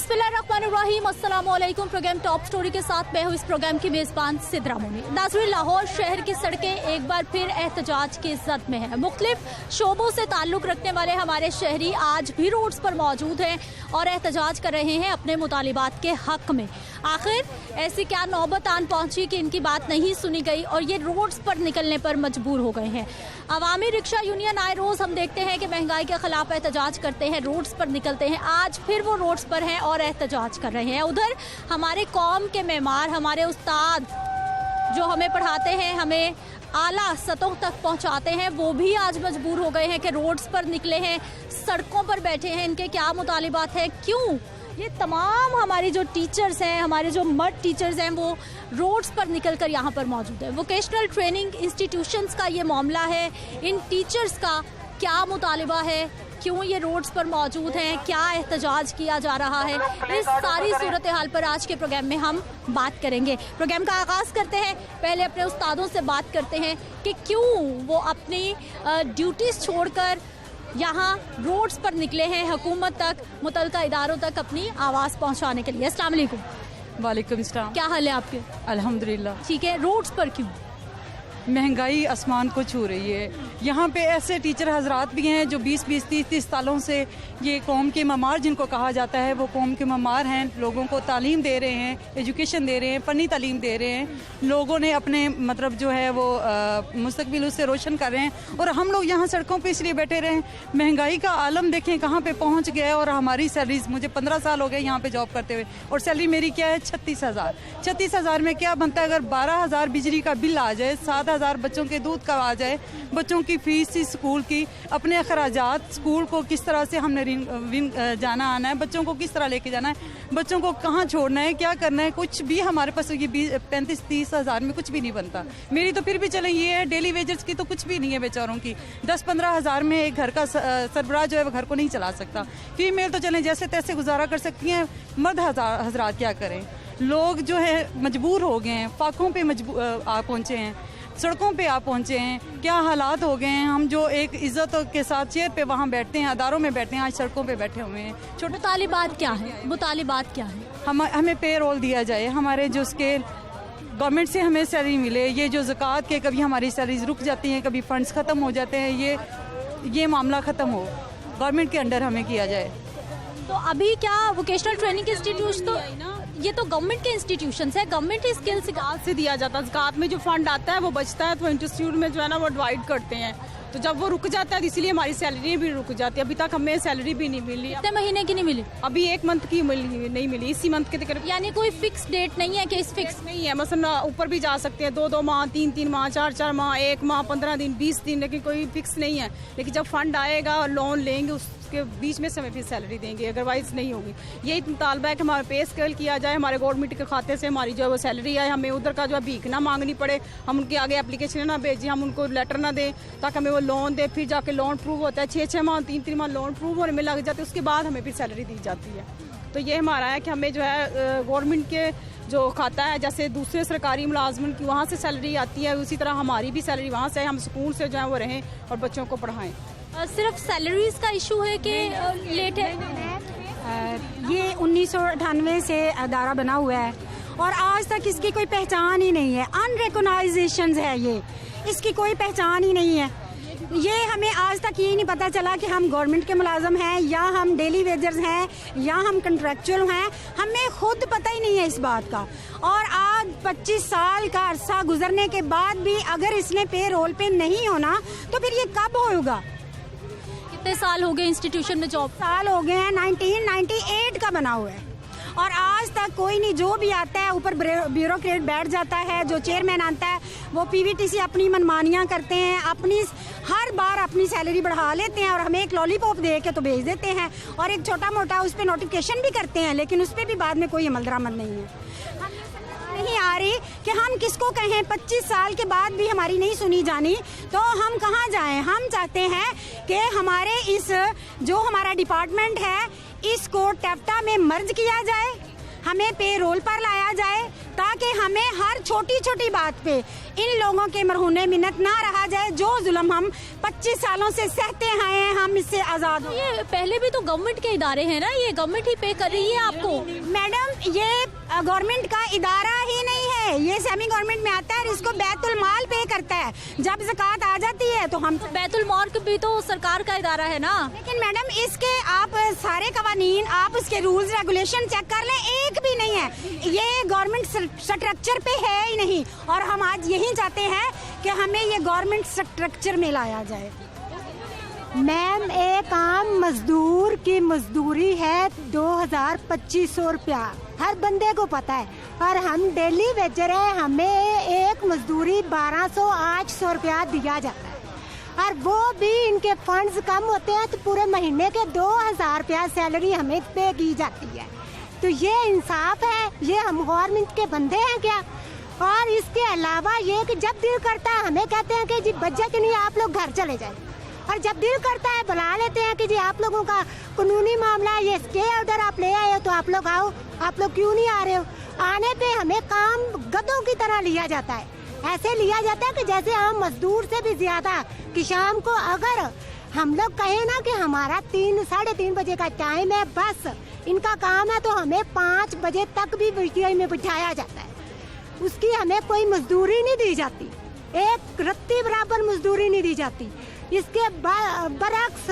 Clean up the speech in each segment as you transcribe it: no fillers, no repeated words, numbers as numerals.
बिस्मिल्लाहिर्रहमानिर्रहीम, अस्सलामुअलैकुम। Programme top story के साथ मैं हूँ इस प्रोग्राम की मेज़बान सिद्रा मोनी। नाज़रीन, लाहौर शहर की सड़कें एक बार फिर एहतजाज की जद में है। मुख्तलिफ शोबों से ताल्लुक़ रखने वाले हमारे शहरी आज भी रोड्स पर मौजूद हैं और एहतजाज कर रहे हैं अपने मुतालिबात के हक़ में। आखिर ऐसी क्या नौबत आन पहुंची कि इनकी बात नहीं सुनी गई और ये रोड्स पर निकलने पर मजबूर हो गए हैं। अवामी रिक्शा यूनियन आए रोज़ हम देखते हैं कि महंगाई के खिलाफ एहतजाज करते हैं, रोड्स पर निकलते हैं। आज फिर वो रोड्स पर हैं और एहतजाज कर रहे हैं। उधर हमारे कौम के मेमार, हमारे उस्ताद जो हमें पढ़ाते हैं, हमें आला सतहों तक पहुंचाते हैं, वो भी आज मजबूर हो गए हैं कि रोड्स पर निकले हैं, सड़कों पर बैठे हैं। इनके क्या मुतालिबात हैं, क्यों ये तमाम हमारे जो टीचर्स हैं, हमारे जो मर्द टीचर्स हैं, वो रोड्स पर निकल कर यहाँ पर मौजूद है। वोकेशनल ट्रेनिंग इंस्टीट्यूशंस का ये मामला है। इन टीचर्स का क्या मुतालिबा है, क्यों ये रोड्स पर मौजूद हैं, क्या एहतजाज किया जा रहा है, इस सारी सूरत हाल पर आज के प्रोग्राम में हम बात करेंगे। प्रोग्राम का आगाज़ करते हैं, पहले अपने उस्तादों से बात करते हैं कि क्यों वो अपनी ड्यूटीज़ छोड़कर यहाँ रोड्स पर निकले हैं, हुकूमत तक, मुतल्लिका इदारों तक अपनी आवाज़ पहुँचाने के लिए। अस्सलाम वालेकुम। वालेकुम सलाम। क्या हाल है आपके? अल्हम्दुलिल्लाह। ठीक है, रोड्स पर क्यों? महंगाई आसमान को छू रही है। यहाँ पे ऐसे टीचर हजरात भी हैं जो 20-20, 30-30 सालों से ये कौम के ममार जिनको कहा जाता है, वो कौम के ममार हैं, लोगों को तालीम दे रहे हैं, एजुकेशन दे रहे हैं, फ़नी तालीम दे रहे हैं। लोगों ने अपने मतलब जो है वो मुस्तकबिल उससे रोशन कर रहे हैं और हम लोग यहाँ सड़कों पर इसलिए बैठे रहे। महंगाई का आलम देखें कहाँ पर पहुँच गया है। और हमारी सैलरीज, मुझे 15 साल हो गए यहाँ पर जॉब करते हुए और सैलरी मेरी क्या है 36,000। 36,000 में क्या बनता है? अगर 12,000 बिजली का बिल आ जाए, 7,000 बच्चों के दूध का आ जाए, बच्चों की फीस स्कूल की, अपने अखराजात, स्कूल को किस तरह से हमने जाना आना है, बच्चों को किस तरह लेके जाना है, बच्चों को कहाँ छोड़ना है, क्या करना है, कुछ भी हमारे पास ये 35-30 हज़ार में कुछ भी नहीं बनता। मेरी तो फिर भी चले ये है, डेली वेजेस की तो कुछ भी नहीं है बेचारों की। 10-15 हज़ार में एक घर का सरबराह जो है वो घर को नहीं चला सकता। फीमेल तो चले जैसे तैसे गुजारा कर सकती हैं, मर्द हजरात क्या करें? लोग जो है मजबूर हो गए हैं, फाकों पे आ पहुँचे हैं, सड़कों पे आ पहुँचे हैं। क्या हालात हो गए हैं। हम जो एक इज्जत के साथ चेयर पे वहाँ बैठते हैं, अदारों में बैठते हैं, आज सड़कों पे बैठे हुए हैं। छोटे मुतालिबात क्या है? मुतालिबात क्या है? हमें पे रोल दिया जाए, हमारे जो स्केल गवर्नमेंट से हमें सैलरी मिले। ये जो ज़कात के कभी हमारी सैलरीज रुक जाती हैं, कभी फंड्स ख़त्म हो जाते हैं, ये मामला ख़त्म हो, गवर्नमेंट के अंडर हमें किया जाए। तो अभी क्या वोकेशनल ट्रेनिंग इंस्टीट्यूट, तो ये तो गवर्नमेंट के इंस्टीट्यूशंस है, गवर्नमेंट ही स्किल से दिया जाता है। ज़कात में जो फंड आता है वो बचता है तो इंस्टीट्यूट में जो है ना वो डिवाइड करते हैं। तो जब वो रुक जाता है इसलिए हमारी सैलरी भी रुक जाती है। अभी तक हमें सैलरी भी नहीं मिली। कितने महीने की नहीं मिली? अभी 1 मंथ की नहीं मिली, इसी मंथ के तक। यानी कोई फिक्स डेट नहीं है कि इस फिक्स नहीं है? मसलन ऊपर भी जा सकते हैं, 2-2 माह, 3-3 माह, 4-4 माह, 1 माह, 15 दिन, 20 दिन, लेकिन कोई फिक्स नहीं है। लेकिन जब फंड आएगा और लोन लेंगे उसके बीच में से हमें फिर सैलरी देंगे, अदरवाइज नहीं होगी। यही मुतालबा है कि हमारा पे स्केल किया जाए, हमारे गवर्नमेंट के खाते से हमारी जो है वो सैलरी आए, हमें उधर का जो है भीख ना मांगनी पड़े, हम उनके आगे एप्लीकेशन ना भेजें, हम उनको लेटर ना दें ताकि हमें वो लोन दे। फिर जाके लोन प्रूव होता है, 6-6 माह, 3-3 माह लोन प्रूव होने में लग जाते हैं, उसके बाद हमें फिर सैलरी दी जाती है। तो ये हमारा है कि हमें जो है गवर्नमेंट के जो खाता है, जैसे दूसरे सरकारी मुलाजमन की वहाँ से सैलरी आती है, उसी तरह हमारी भी सैलरी वहाँ से, हम सुकून से जो है वो रहें और बच्चों को पढ़ाएं। सिर्फ सैलरीज का इशू है कि लेट है? ये 1998 से अदारा बना हुआ है और आज तक इसकी कोई पहचान ही नहीं है। अनरिकॉग्नाइजेशन है ये, इसकी कोई पहचान ही नहीं है। ये हमें आज तक ये नहीं पता चला कि हम गवर्नमेंट के मुलाजम हैं या हम डेली वेजर्स हैं या हम कंट्रैक्चुअल हैं, हमें खुद पता ही नहीं है इस बात का। और आज 25 साल का अरसा गुजरने के बाद भी अगर इसने पे रोल पे नहीं होना तो फिर ये कब होगा? कितने साल हो गए इंस्टीट्यूशन में जॉब? साल हो गए हैं, 1998 का बना हुआ है और आज तक कोई नहीं। जो भी आता है ऊपर ब्यूरोक्रेट बैठ जाता है, जो चेयरमैन आता है वो पीवीटीसी अपनी मनमानियां करते हैं, अपनी हर बार अपनी सैलरी बढ़ा लेते हैं और हमें एक लॉलीपॉप दे के तो भेज देते हैं और एक छोटा मोटा उस पर नोटिफिकेशन भी करते हैं, लेकिन उस पर भी बाद में कोई अमल दरामद नहीं है। नहीं आ रही कि हम किसको कहें। 25 साल के बाद भी हमारी नहीं सुनी जानी तो हम कहाँ जाएं? हम चाहते हैं कि हमारे इस जो हमारा डिपार्टमेंट है इसको टेप्टा में मर्ज किया जाए हमें पे रोल पर लाया जाए, ताकि हमें हर छोटी छोटी बात पे इन लोगों के मरहूने मिन्नत ना रहा जाए। जो जुल्म हम 25 सालों से सहते आए हैं, हम इससे आज़ाद हो। ये पहले भी तो गवर्नमेंट के इदारे हैं ना, ये गवर्नमेंट ही पे कर रही है आपको। मैडम, ये गवर्नमेंट का इदारा ही नहीं है, ये सेमी गवर्नमेंट में आता है और इसको बैतुल माल पे करता है। जब ज़कात आ जाती है तो हम बैतुल माल भी तो सरकार का इदारा है ना। लेकिन मैडम, इसके आप सारे कवानीन, आप उसके रूल्स रेगुलेशन चेक कर लें, एक भी नहीं है। ये गवर्नमेंट स्ट्रक्चर पे है ही नहीं, और हम आज यही चाहते हैं कि हमें ये गवर्नमेंट स्ट्रक्चर में लाया जाए। मैम, एक आम मजदूर की मजदूरी है 2500 रुपया, हर बंदे को पता है। और हम डेली वेजर है, हमें एक मजदूरी 1200-800 रुपया दिया जाता है। और वो भी इनके फंड्स कम होते हैं तो पूरे महीने के 2000 रुपया सैलरी हमें पे की जाती है। तो ये इंसाफ है? ये हम गवर्नमेंट के बंदे हैं क्या? और इसके अलावा ये कि जब दिल करता है हमें कहते हैं कि जी बजट नहीं, आप लोग घर चले जाए। और जब दिल करता है बुला लेते हैं कि जी आप लोगों का कानूनी मामला है, ये स्टे ऑर्डर आप ले आए हो तो आप लोग आओ। आप लोग क्यों नहीं आ रहे हो? आने पे हमें काम गधों की तरह लिया जाता है। ऐसे लिया जाता है कि जैसे हम मजदूर से भी ज्यादा। कि शाम को अगर हम लोग कहें ना कि हमारा 3-3:30 बजे का टाइम है, बस इनका काम है, तो हमें 5 बजे तक भी वीटीआई में बिठाया जाता है। उसकी हमें कोई मजदूरी नहीं दी जाती, एक रत्ती बराबर मजदूरी नहीं दी जाती। इसके बरक्स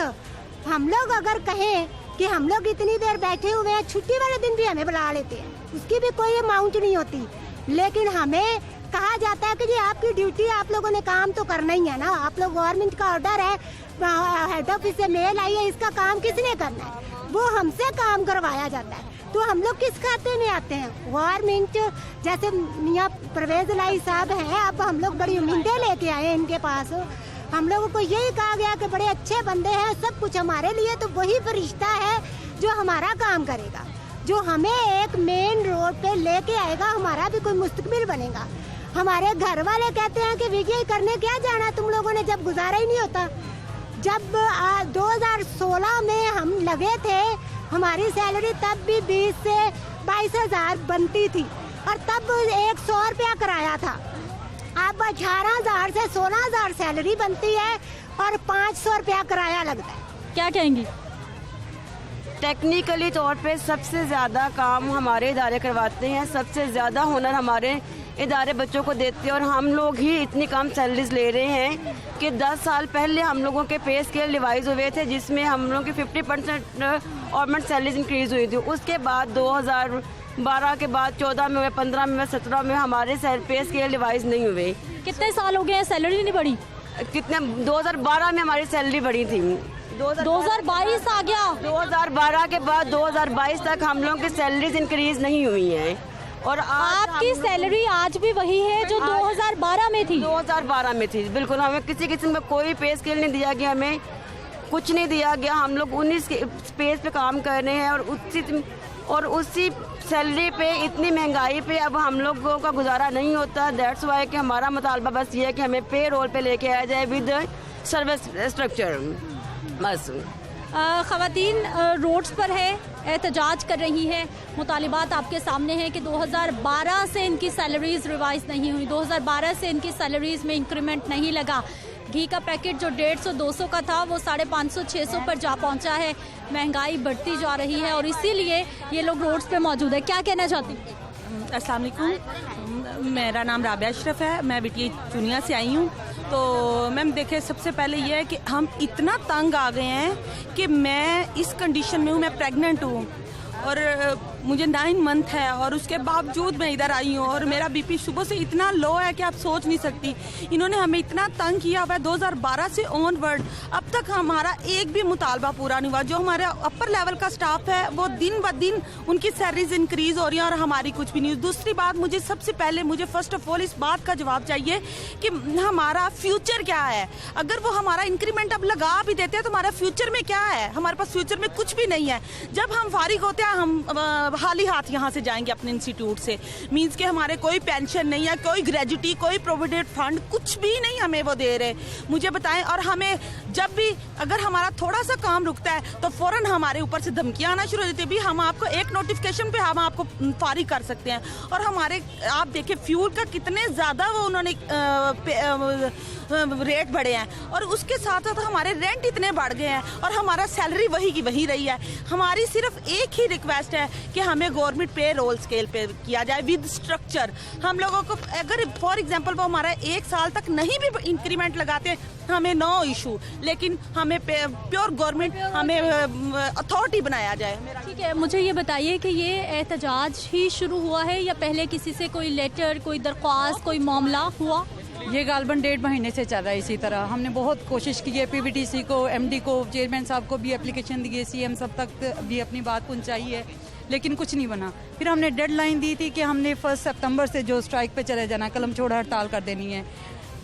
हम लोग अगर कहें कि हम लोग इतनी देर बैठे हुए हैं, छुट्टी वाले दिन भी हमें बुला लेते हैं, उसकी भी कोई अमाउंट नहीं होती। लेकिन हमें कहा जाता है कि जी आपकी ड्यूटी, आप लोगों ने काम तो करना ही है ना। आप लोग गवर्नमेंट का ऑर्डर है, हेड ऑफिस से मेल आई है, इसका काम किसने करना है? वो हमसे काम करवाया जाता है। तो हम लोग किस खाते में आते हैं? गवर्नमेंट, जैसे मियाँ परवेज लाई साहब हैं, अब हम लोग बड़ी उम्मीदें लेके आए इनके पास। हम लोगों को यही कहा गया कि बड़े अच्छे बंदे हैं, सब कुछ हमारे लिए, तो वही फरिश्ता है जो हमारा काम करेगा, जो हमें एक मेन रोड पे लेके आएगा, हमारा भी कोई मुस्तकबिल बनेगा। हमारे घर वाले कहते हैं कि विजय करने क्या जाना तुम लोगों ने, जब गुजारा ही नहीं होता। जब 2016 में हम लगे थे, हमारी सैलरी तब भी 20 से 22,000 बनती थी, और तब 100 रुपया कराया था। अब 18,000 से 16,000 सैलरी बनती है और 500 रुपया किराया लगता है। क्या कहेंगी? टेक्निकली तौर पे सबसे ज़्यादा काम हमारे इदारे करवाते हैं, सबसे ज़्यादा हुनर हमारे इदारे बच्चों को देते हैं, और हम लोग ही इतनी कम सैलरीज ले रहे हैं कि 10 साल पहले हम लोगों के पे स्केल रिवाइज हुए थे, जिसमें हम लोगों की 50% गवर्नमेंट सैलरीज इंक्रीज़ हुई थी। उसके बाद 2012 के बाद 14 में हुए, 15 में, 17 में हमारे पे स्केल रिवाइज नहीं हुए। कितने साल हो गए सैलरी नहीं बढ़ी? कितने 2012 में हमारी सैलरी बढ़ी थी, 2022 आ गया, 2012 के बाद 2022 तक हम लोगों की सैलरीज इंक्रीज नहीं हुई हैं। और आपकी सैलरी आज भी वही है जो 2012 में थी? 2012 में थी, बिल्कुल। हमें किसी किस्म का कोई पे स्केल नहीं दिया गया, हमें कुछ नहीं दिया गया। हम लोग 19 स्पेस पे काम कर रहे हैं, और उसी सैलरी पे, इतनी महंगाई पे अब हम लोगों का गुजारा नहीं होता। दैट्स वाई कि हमारा मुतालबा बस ये है कि हमें पे रोल पे लेके आया जाए विद सर्विस स्ट्रक्चर, बस। ख़वातीन रोड्स पर है, एहतजाज कर रही हैं। मुतालिबात आपके सामने हैं कि 2012 से इनकी सैलरीज रिवाइज नहीं हुई, 2012 से इनकी सैलरीज में इंक्रीमेंट नहीं लगा। घी का पैकेट जो 150-200 का था वो 550-600 पर जा पहुंचा है। महंगाई बढ़ती जा रही है और इसीलिए ये लोग रोड्स पे मौजूद है। क्या कहना चाहती हैं? अस्सलाम वालेकुम, मेरा नाम राबिया अशरफ है, मैं बिटिया चुनिया से आई हूँ। तो मैम देखिए, सबसे पहले ये है कि हम इतना तंग आ गए हैं कि मैं इस कंडीशन में हूँ, मैं प्रेग्नेंट हूँ और मुझे 9 मंथ है, और उसके बावजूद मैं इधर आई हूँ और मेरा बीपी सुबह से इतना लो है कि आप सोच नहीं सकती। इन्होंने हमें इतना तंग किया हुआ है 2012 से ऑनवर्ड, अब तक हमारा एक भी मुतालबा पूरा नहीं हुआ। जो हमारे अपर लेवल का स्टाफ है वो दिन ब दिन उनकी सैलरीज इंक्रीज हो रही है और हमारी कुछ भी नहीं। दूसरी बात, मुझे सबसे पहले फर्स्ट ऑफ ऑल इस बात का जवाब चाहिए कि हमारा फ्यूचर क्या है। अगर वो हमारा इंक्रीमेंट अब लगा भी देते हैं तो हमारा फ्यूचर में क्या है? हमारे पास फ्यूचर में कुछ भी नहीं है। जब हम फारिग होते हैं, हम खाली हाथ यहाँ से जाएंगे अपने इंस्टीट्यूट से। मींस के हमारे कोई पेंशन नहीं है, कोई ग्रेजुटी, कोई प्रोविडेंट फंड, कुछ भी नहीं हमें वो दे रहे। मुझे बताएं, और हमें जब भी अगर हमारा थोड़ा सा काम रुकता है तो फौरन हमारे ऊपर से धमकियाँ आना शुरू हो जाती है, भी हम आपको एक नोटिफिकेशन पे हम आपको फारिग कर सकते हैं। और हमारे आप देखें फ्यूल का कितने ज़्यादा वो उन्होंने रेट बढ़े हैं, और उसके साथ साथ हमारे रेंट इतने बढ़ गए हैं, और हमारा सैलरी वही की वही रही है। हमारी सिर्फ एक ही रिक्वेस्ट है कि हमें गवर्नमेंट पे रोल स्केल पे किया जाए विद स्ट्रक्चर। हम लोगों को अगर फॉर एग्जांपल वो हमारा 1 साल तक नहीं भी इंक्रीमेंट लगाते हमें नो इशू, लेकिन हमें प्योर गवर्नमेंट हमें अथॉरिटी बनाया जाए। ठीक है, मुझे ये बताइए कि ये एहतजाज ही शुरू हुआ है या पहले किसी से कोई लेटर, कोई दरख्वास्त, कोई मामला हुआ? ये गालबन 1.5 महीने से चल रहा है इसी तरह। हमने बहुत कोशिश की है, पीवीटीसी को, एमडी को, चेयरमैन साहब को भी एप्लीकेशन दी है, सीएम सब तक भी अपनी बात पहुंचाई है, लेकिन कुछ नहीं बना। फिर हमने डेडलाइन दी थी कि हमने 1 सितंबर से जो स्ट्राइक पे चले जाना, कलम छोड़ हड़ताल कर देनी है।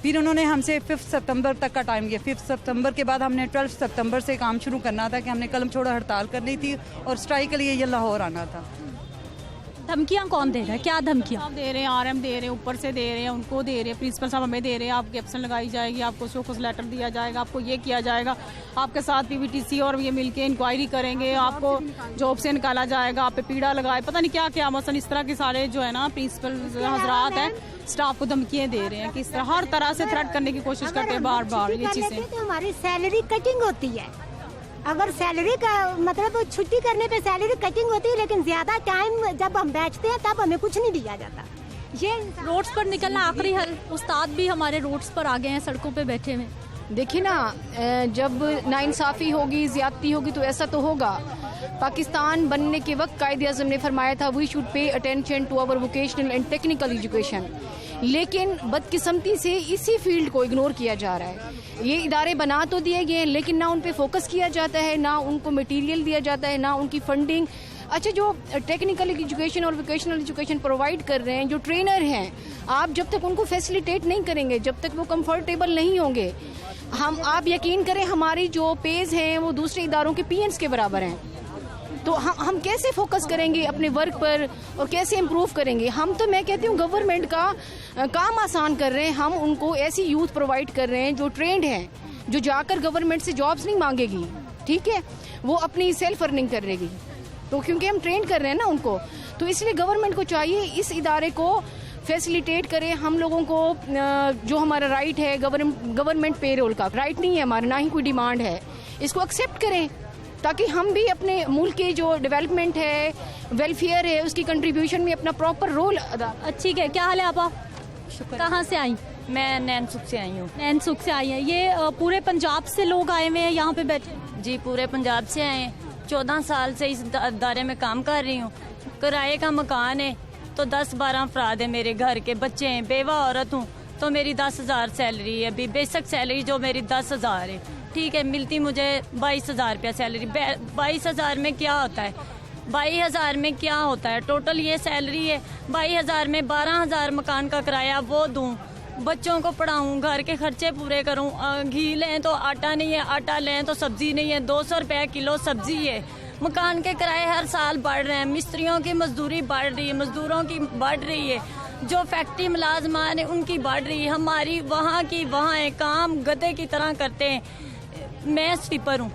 फिर उन्होंने हमसे 5 सितंबर तक का टाइम दिया। 5 सितंबर के बाद हमने 12 सितंबर से काम शुरू करना था कि हमने कलम छोड़ हड़ताल करनी थी और स्ट्राइक के लिए ये लाहौर आना था। धमकियाँ कौन दे रहा है, क्या धमकियाँ दे रहे हैं? आरएम दे रहे हैं, ऊपर से दे रहे हैं, उनको दे रहे हैं, प्रिंसिपल साहब हमें दे रहे हैं, आपकी एब्सेंट लगाई जाएगी, आपको शोकॉज लेटर दिया जाएगा, आपको ये किया जाएगा, आपके साथ पीवीटीसी और ये मिलके इंक्वायरी करेंगे, आपको जॉब से निकाला जाएगा, आप पे पीड़ा लगाए, पता नहीं क्या क्या। मसलन इस तरह के सारे जो है ना प्रिंसिपल हजरात हैं, स्टाफ को धमकियाँ दे रहे हैं कि इस तरह हर तरह से थ्रेट करने की कोशिश करते हैं बार बार ये चीज़ें। हमारी सैलरी कटिंग होती है, अगर सैलरी का मतलब छुट्टी करने पे सैलरी कटिंग होती है, लेकिन ज्यादा टाइम जब हम बैठते हैं तब हमें कुछ नहीं दिया जाता। ये रोड्स पर निकलना आखिरी हल। उस्ताद भी हमारे रोड्स पर आ गए हैं, सड़कों पे बैठे हुए। देखिए ना, जब नाइंसाफ़ी होगी, ज़्यादती होगी तो ऐसा तो होगा। पाकिस्तान बनने के वक्त कायद-ए-आज़म ने फरमाया था we should pay attention to our vocational and technical education, लेकिन बदकिस्मती से इसी फील्ड को इग्नोर किया जा रहा है। ये इदारे बना तो दिए गए हैं, लेकिन ना उन पे फोकस किया जाता है, ना उनको मटेरियल दिया जाता है, ना उनकी फंडिंग। अच्छा, जो टेक्निकल एजुकेशन और वोकेशनल एजुकेशन प्रोवाइड कर रहे हैं, जो ट्रेनर हैं, आप जब तक उनको फैसिलिटेट नहीं करेंगे, जब तक वो कंफर्टेबल नहीं होंगे, आप यकीन करें हमारी जो पेज हैं वो दूसरे इदारों के पीएन्स के बराबर हैं। तो हम कैसे फोकस करेंगे अपने वर्क पर और कैसे इम्प्रूव करेंगे? हम तो मैं कहती हूँ गवर्नमेंट का काम आसान कर रहे हैं। हम उनको ऐसी यूथ प्रोवाइड कर रहे हैं जो ट्रेंड हैं, जो जाकर गवर्नमेंट से जॉब्स नहीं मांगेगी, ठीक है, वो अपनी सेल्फ अर्निंग करेगी। तो क्योंकि हम ट्रेंड कर रहे हैं ना उनको, तो इसलिए गवर्नमेंट को चाहिए इस इदारे को फैसिलिटेट करें। हम लोगों को जो हमारा राइट है गवर्नमेंट पेरोल का राइट नहीं है हमारा, ना ही कोई डिमांड है, इसको एक्सेप्ट करें ताकि हम भी अपने मुल्क के जो डेवलपमेंट है, वेलफेयर है, उसकी कंट्रीब्यूशन में अपना प्रॉपर रोल अदा। ठीक है, क्या हाल है आपा? कहाँ से आई? मैं नैनसुख से आई हूँ। नैनसुख से आई हैं। ये पूरे पंजाब से लोग आए हुए हैं यहाँ पे बैठे? जी, पूरे पंजाब से आए हैं। 14 साल से इस अदारे में काम कर रही हूँ। किराए का मकान है, तो 10-12 अफराद है, मेरे घर के बच्चे हैं, बेवा औरत हूँ, तो मेरी 10,000 सैलरी है। अभी बेसिक सैलरी जो मेरी 10,000 है, ठीक है, मिलती मुझे 22,000 रुपया सैलरी। 22,000 में क्या होता है? 22,000 में क्या होता है? टोटल ये सैलरी है। 22,000 में 12,000 मकान का किराया वो दूँ, बच्चों को पढ़ाऊँ, घर के खर्चे पूरे करूँ। घी लें तो आटा नहीं है, आटा लें तो सब्जी नहीं है, 200 रुपये किलो सब्जी है। मकान के किराए हर साल बढ़ रहे हैं, मिस्त्रियों की मजदूरी बढ़ रही है, मजदूरों की बढ़ रही है, जो फैक्ट्री मुलाजमान है उनकी बढ़ रही है। हमारी वहाँ की वहाँ है, काम गधे की तरह करते हैं। मैं स्वीपर हूँ,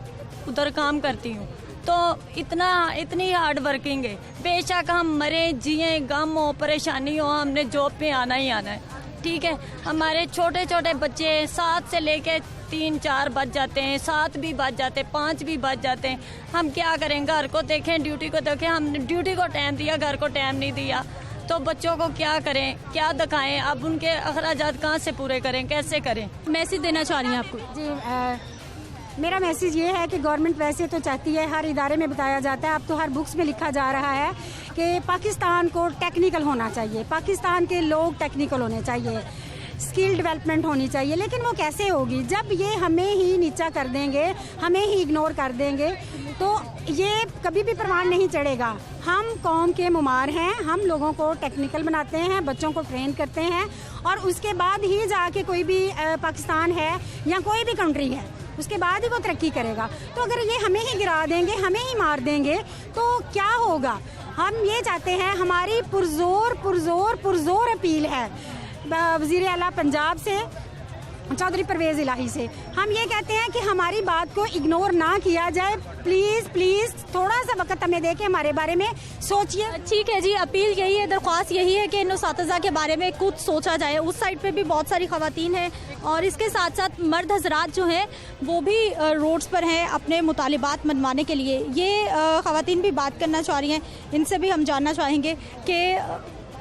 उधर काम करती हूँ, तो इतनी हार्ड वर्किंग है। बेशक हम मरे जिए, गम हो, परेशानी हो, हमने जॉब पे आना ही आना है, ठीक है। हमारे छोटे छोटे बच्चे 7 से लेके 3-4 बज जाते हैं, 7 भी बज जाते हैं, 5 भी बज जाते हैं। हम क्या करें? घर को देखें, ड्यूटी को देखें। हमने ड्यूटी को टाइम दिया, घर को टाइम नहीं दिया, तो बच्चों को क्या करें, क्या दिखाएं? अब उनके अखराजात कहाँ से पूरे करें, कैसे करें? मैसेज देना चाह रही हैं आपको? जी, मेरा मैसेज ये है कि गवर्नमेंट वैसे तो चाहती है, हर इदारे में बताया जाता है, अब तो हर बुक्स में लिखा जा रहा है कि पाकिस्तान को टेक्निकल होना चाहिए, पाकिस्तान के लोग टेक्निकल होने चाहिए, स्किल डेवलपमेंट होनी चाहिए। लेकिन वो कैसे होगी जब ये हमें ही नीचा कर देंगे, हमें ही इग्नोर कर देंगे, तो ये कभी भी प्रमाण नहीं चढ़ेगा। हम कौम के मुमार हैं, हम लोगों को टेक्निकल बनाते हैं, बच्चों को ट्रेन करते हैं, और उसके बाद ही जाके कोई भी पाकिस्तान है या कोई भी कंट्री है, उसके बाद ही वो तरक्की करेगा। तो अगर ये हमें ही गिरा देंगे, हमें ही मार देंगे, तो क्या होगा? हम ये चाहते हैं, हमारी पुरजोर अपील है वज़ीर आला पंजाब से, चौधरी परवेज़ इलाही से। हम ये कहते हैं कि हमारी बात को इग्नोर ना किया जाए। प्लीज़ थोड़ा सा वक्त हमें दे के हमारे बारे में सोचिए। ठीक है जी, अपील यही है, दरख्वास्त यही है कि इन उस्ताज़ा के बारे में कुछ सोचा जाए। उस साइड पे भी बहुत सारी ख़वातीन हैं और इसके साथ साथ मर्द हजरात जो हैं वो भी रोड्स पर हैं अपने मुतालिबात मनवाने के लिए। ये ख़वातीन भी बात करना चाह रही हैं, इनसे भी हम जानना चाहेंगे कि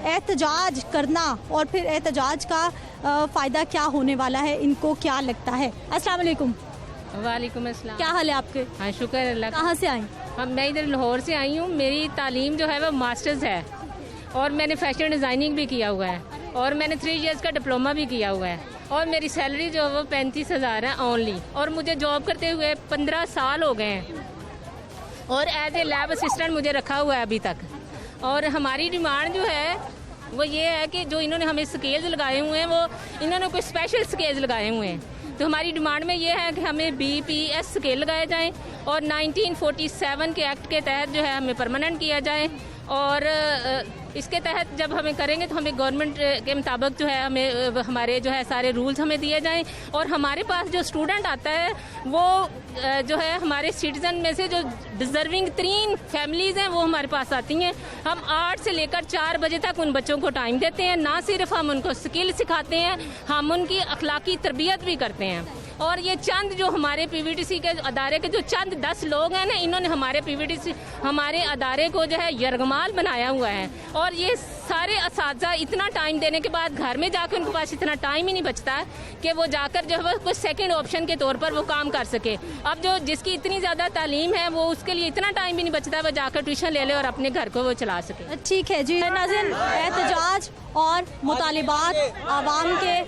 एहतजाज करना और फिर एहतजाज का फ़ायदा क्या होने वाला है, इनको क्या लगता है। अस्सलाम वालेकुम। वालेकुम अस्सलाम। क्या हाल है आपके? हाँ शुक्र अल्लाह। कहाँ से आई? मैं इधर लाहौर से आई हूँ। मेरी तालीम जो है वो मास्टर्स है और मैंने फैशन डिज़ाइनिंग भी किया हुआ है और मैंने 3 इयर्स का डिप्लोमा भी किया हुआ है और मेरी सैलरी जो है वो 35,000 है ओनली, और मुझे जॉब करते हुए 15 साल हो गए हैं और एज ए लैब असिस्टेंट मुझे रखा हुआ है अभी तक। और हमारी डिमांड जो है वो ये है कि जो इन्होंने हमें स्केल्स लगाए हुए हैं वो इन्होंने कोई स्पेशल स्केल्स लगाए हुए हैं, तो हमारी डिमांड में ये है कि हमें BPS स्केल लगाए जाएं और 1947 के एक्ट के तहत जो है हमें परमानेंट किया जाए। और इसके तहत जब हमें करेंगे तो हमें गवर्नमेंट के मुताबिक जो है हमें हमारे जो है सारे रूल्स हमें दिए जाएं और हमारे पास जो स्टूडेंट आता है वो जो है हमारे सिटीजन में से जो डिजर्विंग 3 फैमिलीज़ हैं वो हमारे पास आती हैं। हम 8 से लेकर 4 बजे तक उन बच्चों को टाइम देते हैं। ना सिर्फ हम उनको स्किल सिखाते हैं, हम उनकी अखलाकी तरबियत भी करते हैं। और ये चंद जो हमारे PVTC के अदारे के जो चंद 10 लोग हैं ना, इन्होंने हमारे PVTC हमारे अदारे को जो है यरगमाल बनाया हुआ है। और ये सारे असातिज़ा इतना टाइम देने के बाद घर में जाकर उनके पास इतना टाइम ही नहीं बचता कि वो जाकर जो है कुछ सेकंड ऑप्शन के तौर पर वो काम कर सके। अब जो जिसकी इतनी ज़्यादा तालीम है वो उसके लिए इतना टाइम भी नहीं बचता वो जाकर ट्यूशन ले ले और अपने घर को वो चला सके। ठीक है जी नाज़रीन, एहतजाज और मुतालिबात आवाम के,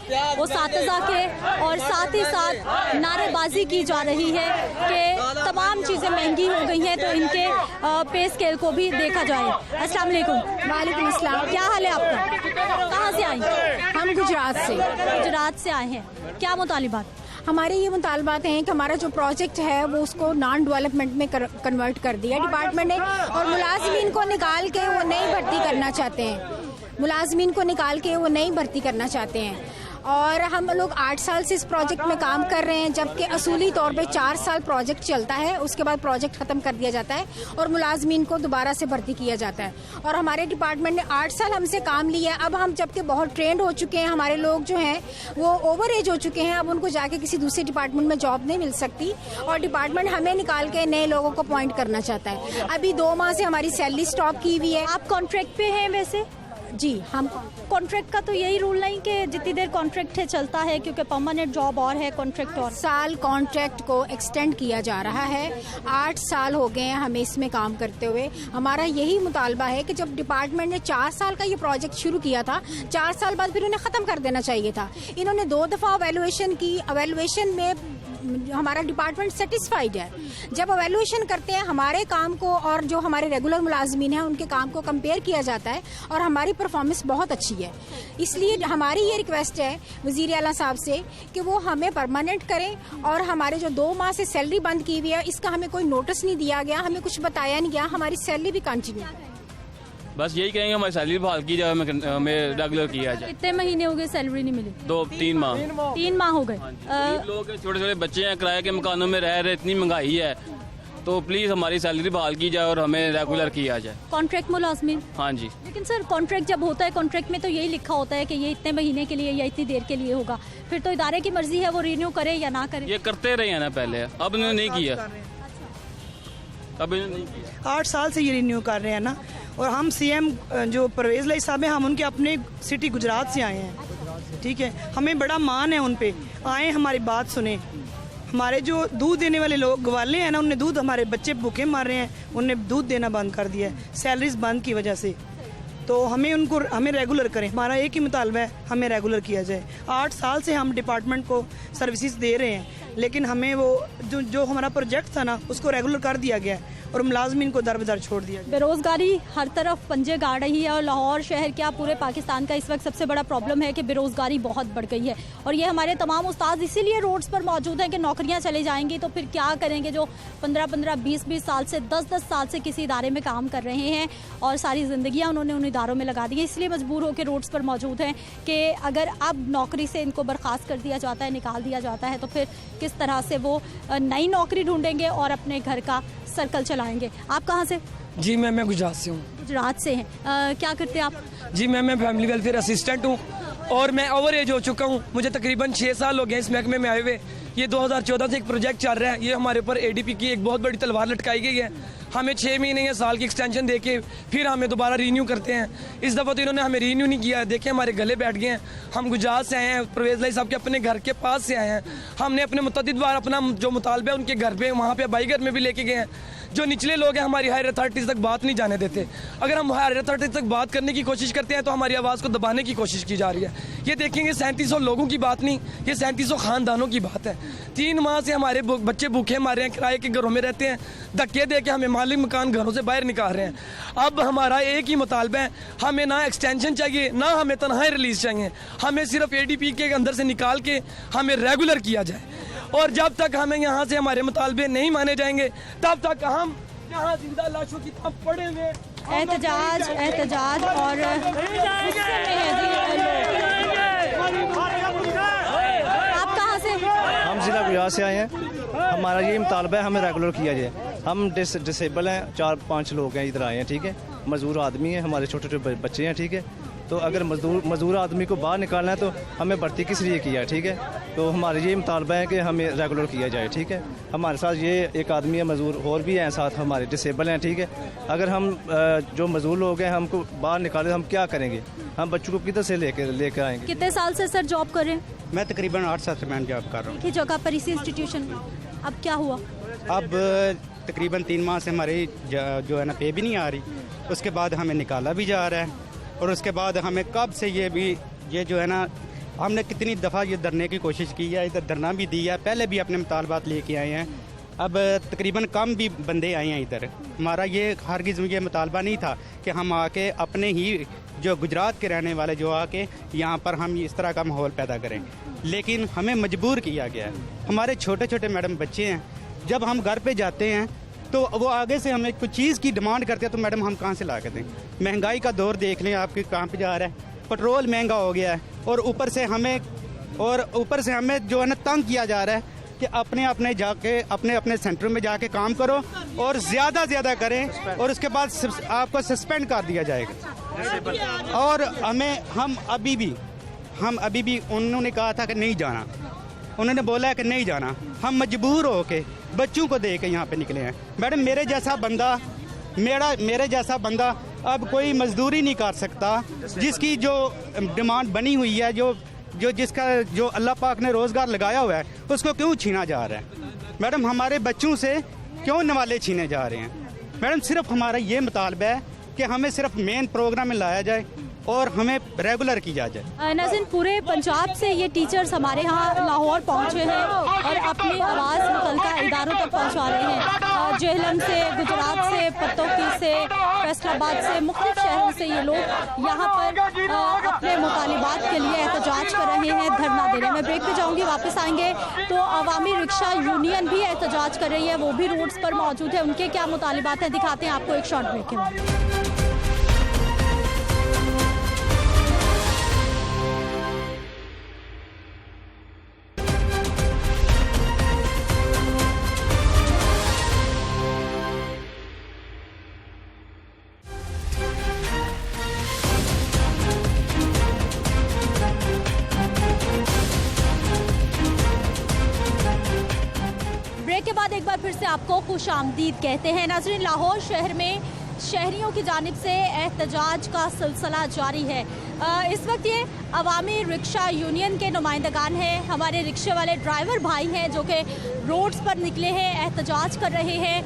उस्ताज़ा के और साथ ही साथ नारेबाजी की जा रही है कि तमाम चीज़ें महंगी हो गई हैं तो इनके पे स्केल को भी देखा जाए। अस्सलाम वालेकुम। वालेकुम अस्सलाम। क्या हाल है आपका? कहाँ से आई? हम गुजरात से आए हैं। क्या मुतालिबात? हमारे ये मुतालबात हैं कि हमारा जो प्रोजेक्ट है वो उसको नॉन डेवलपमेंट में कन्वर्ट कर दिया डिपार्टमेंट ने और मुलाजमीन को निकाल के वो नई भर्ती करना चाहते हैं। मुलाजमीन को निकाल के वो नई भर्ती करना चाहते हैं और हम लोग 8 साल से इस प्रोजेक्ट में काम कर रहे हैं, जबकि असूली तौर पे 4 साल प्रोजेक्ट चलता है, उसके बाद प्रोजेक्ट ख़त्म कर दिया जाता है और मुलाजमीन को दोबारा से भर्ती किया जाता है। और हमारे डिपार्टमेंट ने 8 साल हमसे काम लिया। अब हम जबकि बहुत ट्रेंड हो चुके हैं, हमारे लोग जो हैं वो ओवर एज हो चुके हैं, अब उनको जाके किसी दूसरे डिपार्टमेंट में जॉब नहीं मिल सकती और डिपार्टमेंट हमें निकाल के नए लोगों को अपॉइंट करना चाहता है। अभी 2 माह से हमारी सैलरी स्टॉप की हुई है। आप कॉन्ट्रैक्ट पे हैं वैसे? जी, हम कॉन्ट्रैक्ट का तो यही रूल नहीं कि जितनी देर कॉन्ट्रैक्ट है चलता है, क्योंकि परमानेंट जॉब और है, कॉन्ट्रैक्ट और साल कॉन्ट्रैक्ट को एक्सटेंड किया जा रहा है। 8 साल हो गए हैं हमें इसमें काम करते हुए। हमारा यही मुतालबा है कि जब डिपार्टमेंट ने 4 साल का ये प्रोजेक्ट शुरू किया था, 4 साल बाद फिर उन्हें ख़त्म कर देना चाहिए था। इन्होंने 2 दफ़ा अवेलुएशन की। अवेलुएशन में हमारा डिपार्टमेंट सेटिस्फाइड है। जब अवेलुएशन करते हैं हमारे काम को और जो हमारे रेगुलर मुलाजमीन हैं उनके काम को कंपेयर किया जाता है और हमारी परफॉर्मेंस बहुत अच्छी है। इसलिए हमारी ये रिक्वेस्ट है वज़ीर आला साहब से कि वो हमें परमानेंट करें और हमारे जो 2 माह से सैलरी बंद की हुई है इसका हमें कोई नोटिस नहीं दिया गया, हमें कुछ बताया नहीं गया, हमारी सैलरी भी कंटिन्यू। बस यही कहेंगे हमारी सैलरी बहाल की जाए, हमें रेगुलर किया जाए। कितने महीने हो गए सैलरी नहीं मिली? 2-3 माह। 3 माह हो गए। लोग छोटे छोटे बच्चे हैं, किराए के मकानों में रह रहे, इतनी महंगाई है, तो प्लीज हमारी सैलरी बहाल की जाए और हमें रेगुलर किया जाए। कॉन्ट्रैक्ट मुलाजमीन? हाँ जी। लेकिन सर कॉन्ट्रैक्ट जब होता है, कॉन्ट्रैक्ट में तो यही लिखा होता है कि ये इतने महीने के लिए या इतनी देर के लिए होगा, फिर तो इदारे की मर्जी है वो रिन्यू करे या ना करे। ये करते रहे हैं ना पहले, अब इन्होंने नहीं किया। 8 साल से ये रिन्यू कर रहे हैं ना। और हम CM जो परवेज़ इलाही साहब हैं, हम उनके अपने सिटी गुजरात से आए हैं, ठीक है। हमें बड़ा मान है उन पे, आए हमारी बात सुने। हमारे जो दूध देने वाले लोग ग्वाले हैं ना, उनने दूध, हमारे बच्चे भूखे मार रहे हैं, उनने दूध देना बंद कर दिया है सैलरीज बंद की वजह से। तो हमें रेगुलर करें, हमारा एक ही मुतालबा है, हमें रेगुलर किया जाए। 8 साल से हम डिपार्टमेंट को सर्विसेज दे रहे हैं, लेकिन हमें वो जो हमारा प्रोजेक्ट था ना उसको रेगुलर कर दिया गया है और मुलाजमीन को दर बदर छोड़ दिया गया। बेरोजगारी हर तरफ पंजे गाड़ रही है और लाहौर शहर क्या पूरे पाकिस्तान का इस वक्त सबसे बड़ा प्रॉब्लम है कि बेरोजगारी बहुत बढ़ गई है। और ये हमारे तमाम उस्ताद इसीलिए रोड्स पर मौजूद हैं कि नौकरियां चली जाएंगी तो फिर क्या करेंगे, जो 15-15, 20-20 साल से 10-10 साल से किसी इदारे में काम कर रहे हैं और सारी ज़िंदगियाँ उन्होंने उन इदारों में लगा दी है, इसलिए मजबूर होकर रोड्स पर मौजूद हैं कि अगर अब नौकरी से इनको बर्खास्त कर दिया जाता है, निकाल दिया जाता है, तो फिर किस तरह से वो नई नौकरी ढूंढेंगे और अपने घर का सर्कल चलाएंगे। आप कहाँ से? जी मैं गुजरात से हूँ। गुजरात से हैं, क्या करते हैं आप? जी मैं फैमिली वेलफेयर असिस्टेंट हूँ और मैं ओवर एज हो चुका हूँ। मुझे तकरीबन 6 साल हो गए इस महकमे में आए हुए। ये 2014 से एक प्रोजेक्ट चल रहा है, ये हमारे ऊपर ADP की एक बहुत बड़ी तलवार लटकाई गई है। हमें 6 महीने या साल की एक्सटेंशन देके फिर हमें दोबारा रीन्यू करते हैं। इस दफ़ा तो इन्होंने हमें रीन्यू नहीं किया। देखे हमारे गले बैठ गए हैं। हम गुजरात से आए हैं, परवेज़ लाई साहब के अपने घर के पास से आए हैं। हमने अपने मुतअद्दिद बार अपना जो मुतालबा है उनके घर पे, वहाँ पे बाई घर में भी लेके गए हैं। जो निचले लोग हैं हमारी हायर अथॉरिटीज़ तक बात नहीं जाने देते। अगर हम हायर अथॉरिटीज़ तक बात करने की कोशिश करते हैं तो हमारी आवाज़ को दबाने की कोशिश की जा रही है। ये देखेंगे 3700 लोगों की बात नहीं, ये 3700 ख़ानदानों की बात है। 3 माह से हमारे बच्चे भूखे मारे हैं, किराए के घरों में रहते हैं, धक्के दे के हमें मालिक मकान घरों से बाहर निकाल रहे हैं। अब हमारा एक ही मुतालबा है, हमें ना एक्सटेंशन चाहिए ना हमें तनख्वाह रिलीज चाहिए। हमें सिर्फ ADP के अंदर से निकाल के हमें रेगुलर किया जाए और जब तक हमें यहाँ से हमारे मुतालबे नहीं माने जाएंगे तब तक हम यहाँ जिंदा लाशों की तरह पड़े हुए एहतजाज और आप कहाँ से? हम जिला गुजरात से आए हैं। हमारा ये मुतालबा है हमें रेगुलर किया जाए। हम डिसेबल हैं, 4-5 लोग हैं इधर आए हैं, ठीक है। मजदूर आदमी हैं, हमारे छोटे छोटे बच्चे हैं, ठीक है। तो अगर मजदूर आदमी को बाहर निकालना है तो हमें भर्ती किस लिए किया, ठीक है। तो हमारा ये मुतालबा है कि हमें रेगुलर किया जाए, ठीक है। हमारे साथ ये एक आदमी है, मजदूर और भी हैं साथ हमारे डिसेबल हैं, ठीक है। अगर हम जो मजदूर लोग हैं हमको बाहर निकाले तो हम क्या करेंगे? हम बच्चों को किधर से लेकर आएंगे? कितने साल से सर जॉब कर रहे हैं? मैं तकरीबन 8 साल से मैं जॉब कर रहा हूँ एक जगह पर इसी इंस्टीट्यूशन में। अब क्या हुआ? अब तकरीबन 3 माह से हमारी जो है ना पे भी नहीं आ रही। उसके बाद हमें निकाला भी जा रहा है और उसके बाद हमें कब से ये जो है ना, हमने कितनी दफ़ा ये धरने की कोशिश की है, इधर धरना भी दिया है, पहले भी अपने मुतालबात लेके आए हैं। अब तकरीबन कम भी बंदे आए हैं इधर। हमारा ये हरगिज़ ये मुतालबा नहीं था कि हम आके अपने ही जो गुजरात के रहने वाले जो आके यहाँ पर हम इस तरह का माहौल पैदा करें, लेकिन हमें मजबूर किया गया है। हमारे छोटे छोटे मैडम बच्चे हैं, जब हम घर पे जाते हैं तो वो आगे से हमें कुछ चीज़ की डिमांड करते हैं तो मैडम हम कहाँ से ला के दें? महंगाई का दौर देख लें आपके कहाँ पे जा रहा है, पेट्रोल महंगा हो गया है और ऊपर से हमें जो है ना तंग किया जा रहा है कि अपने जाके अपने सेंटर में जाके काम करो और ज़्यादा करें और उसके बाद आपको सस्पेंड कर दिया जाएगा। और हम अभी भी उन्होंने कहा था कि नहीं जाना, उन्होंने बोला है कि नहीं जाना। हम मजबूर हो के बच्चों को दे के यहाँ पे निकले हैं। मैडम मेरे जैसा बंदा अब कोई मजदूरी नहीं कर सकता, जिसकी जो डिमांड बनी हुई है, जो अल्लाह पाक ने रोज़गार लगाया हुआ है, उसको क्यों छीना जा रहा है? मैडम हमारे बच्चों से क्यों नवाले छीने जा रहे हैं? मैडम सिर्फ हमारा ये मुतालबा है कि हमें सिर्फ मेन प्रोग्राम में लाया जाए और हमें रेगुलर किया जाए। नाज़रीन, पूरे पंजाब से ये टीचर्स हमारे यहाँ लाहौर पहुँचे हैं और अपनी आवाज़ मुतल्लिका इदारों तक पहुँचा रहे हैं। जेहलम से, गुजरात से, पत्तौकी से, फैसलाबाद से, मुख्तलिफ शहरों से ये लोग यहाँ पर अपने मुतालिबात के लिए एहतजाज कर रहे हैं, धरना दे रहे हैं। मैं ब्रेक पे जाऊँगी, वापस आएंगे तो अवामी रिक्शा यूनियन भी एहतजाज कर रही है, वो भी रोड्स पर मौजूद है। उनके क्या मुतालिबात हैं दिखाते हैं आपको एक शॉर्ट ब्रेक के बाद। के बाद एक बार फिर से आपको खुशामदीद कहते हैं। नाज़रीन, लाहौर शहर में शहरियों की जानिब से एहतजाज का सिलसिला जारी है। इस वक्त ये अवामी रिक्शा यूनियन के नुमाइंदगान हैं, हमारे रिक्शे वाले ड्राइवर भाई हैं जो कि रोड्स पर निकले हैं, एहतजाज कर रहे हैं।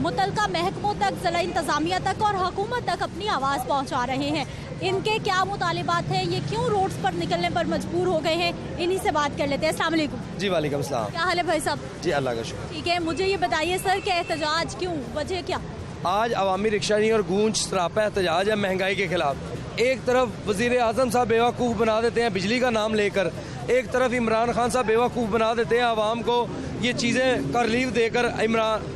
मुतलका महकमों तक, जिला इंतजामिया तक और हुकूमत तक अपनी आवाज़ पहुंचा रहे हैं। इनके क्या मुतालिबात हैं, ये क्यों रोड्स पर निकलने पर मजबूर हो गए हैं, इन्हीं से बात कर लेते हैं। अस्सलाम वालेकुम। जी वालेकुम सलाम। क्या हाल है भाई साहब? जी अल्लाह का शुक्र। ठीक है, मुझे ये बताइए सर कि एहतजाज क्यों, वजह क्या? आज अवामी रिक्शा नहीं और गूंज सरापा एहतजाज है महंगाई के खिलाफ। एक तरफ वजीर आजम साहब बेवकूफ़ बना देते हैं बिजली का नाम लेकर, एक तरफ इमरान खान साहब बेवकूफ़ बना देते हैं आवाम को ये चीज़ें कर लीव देकर।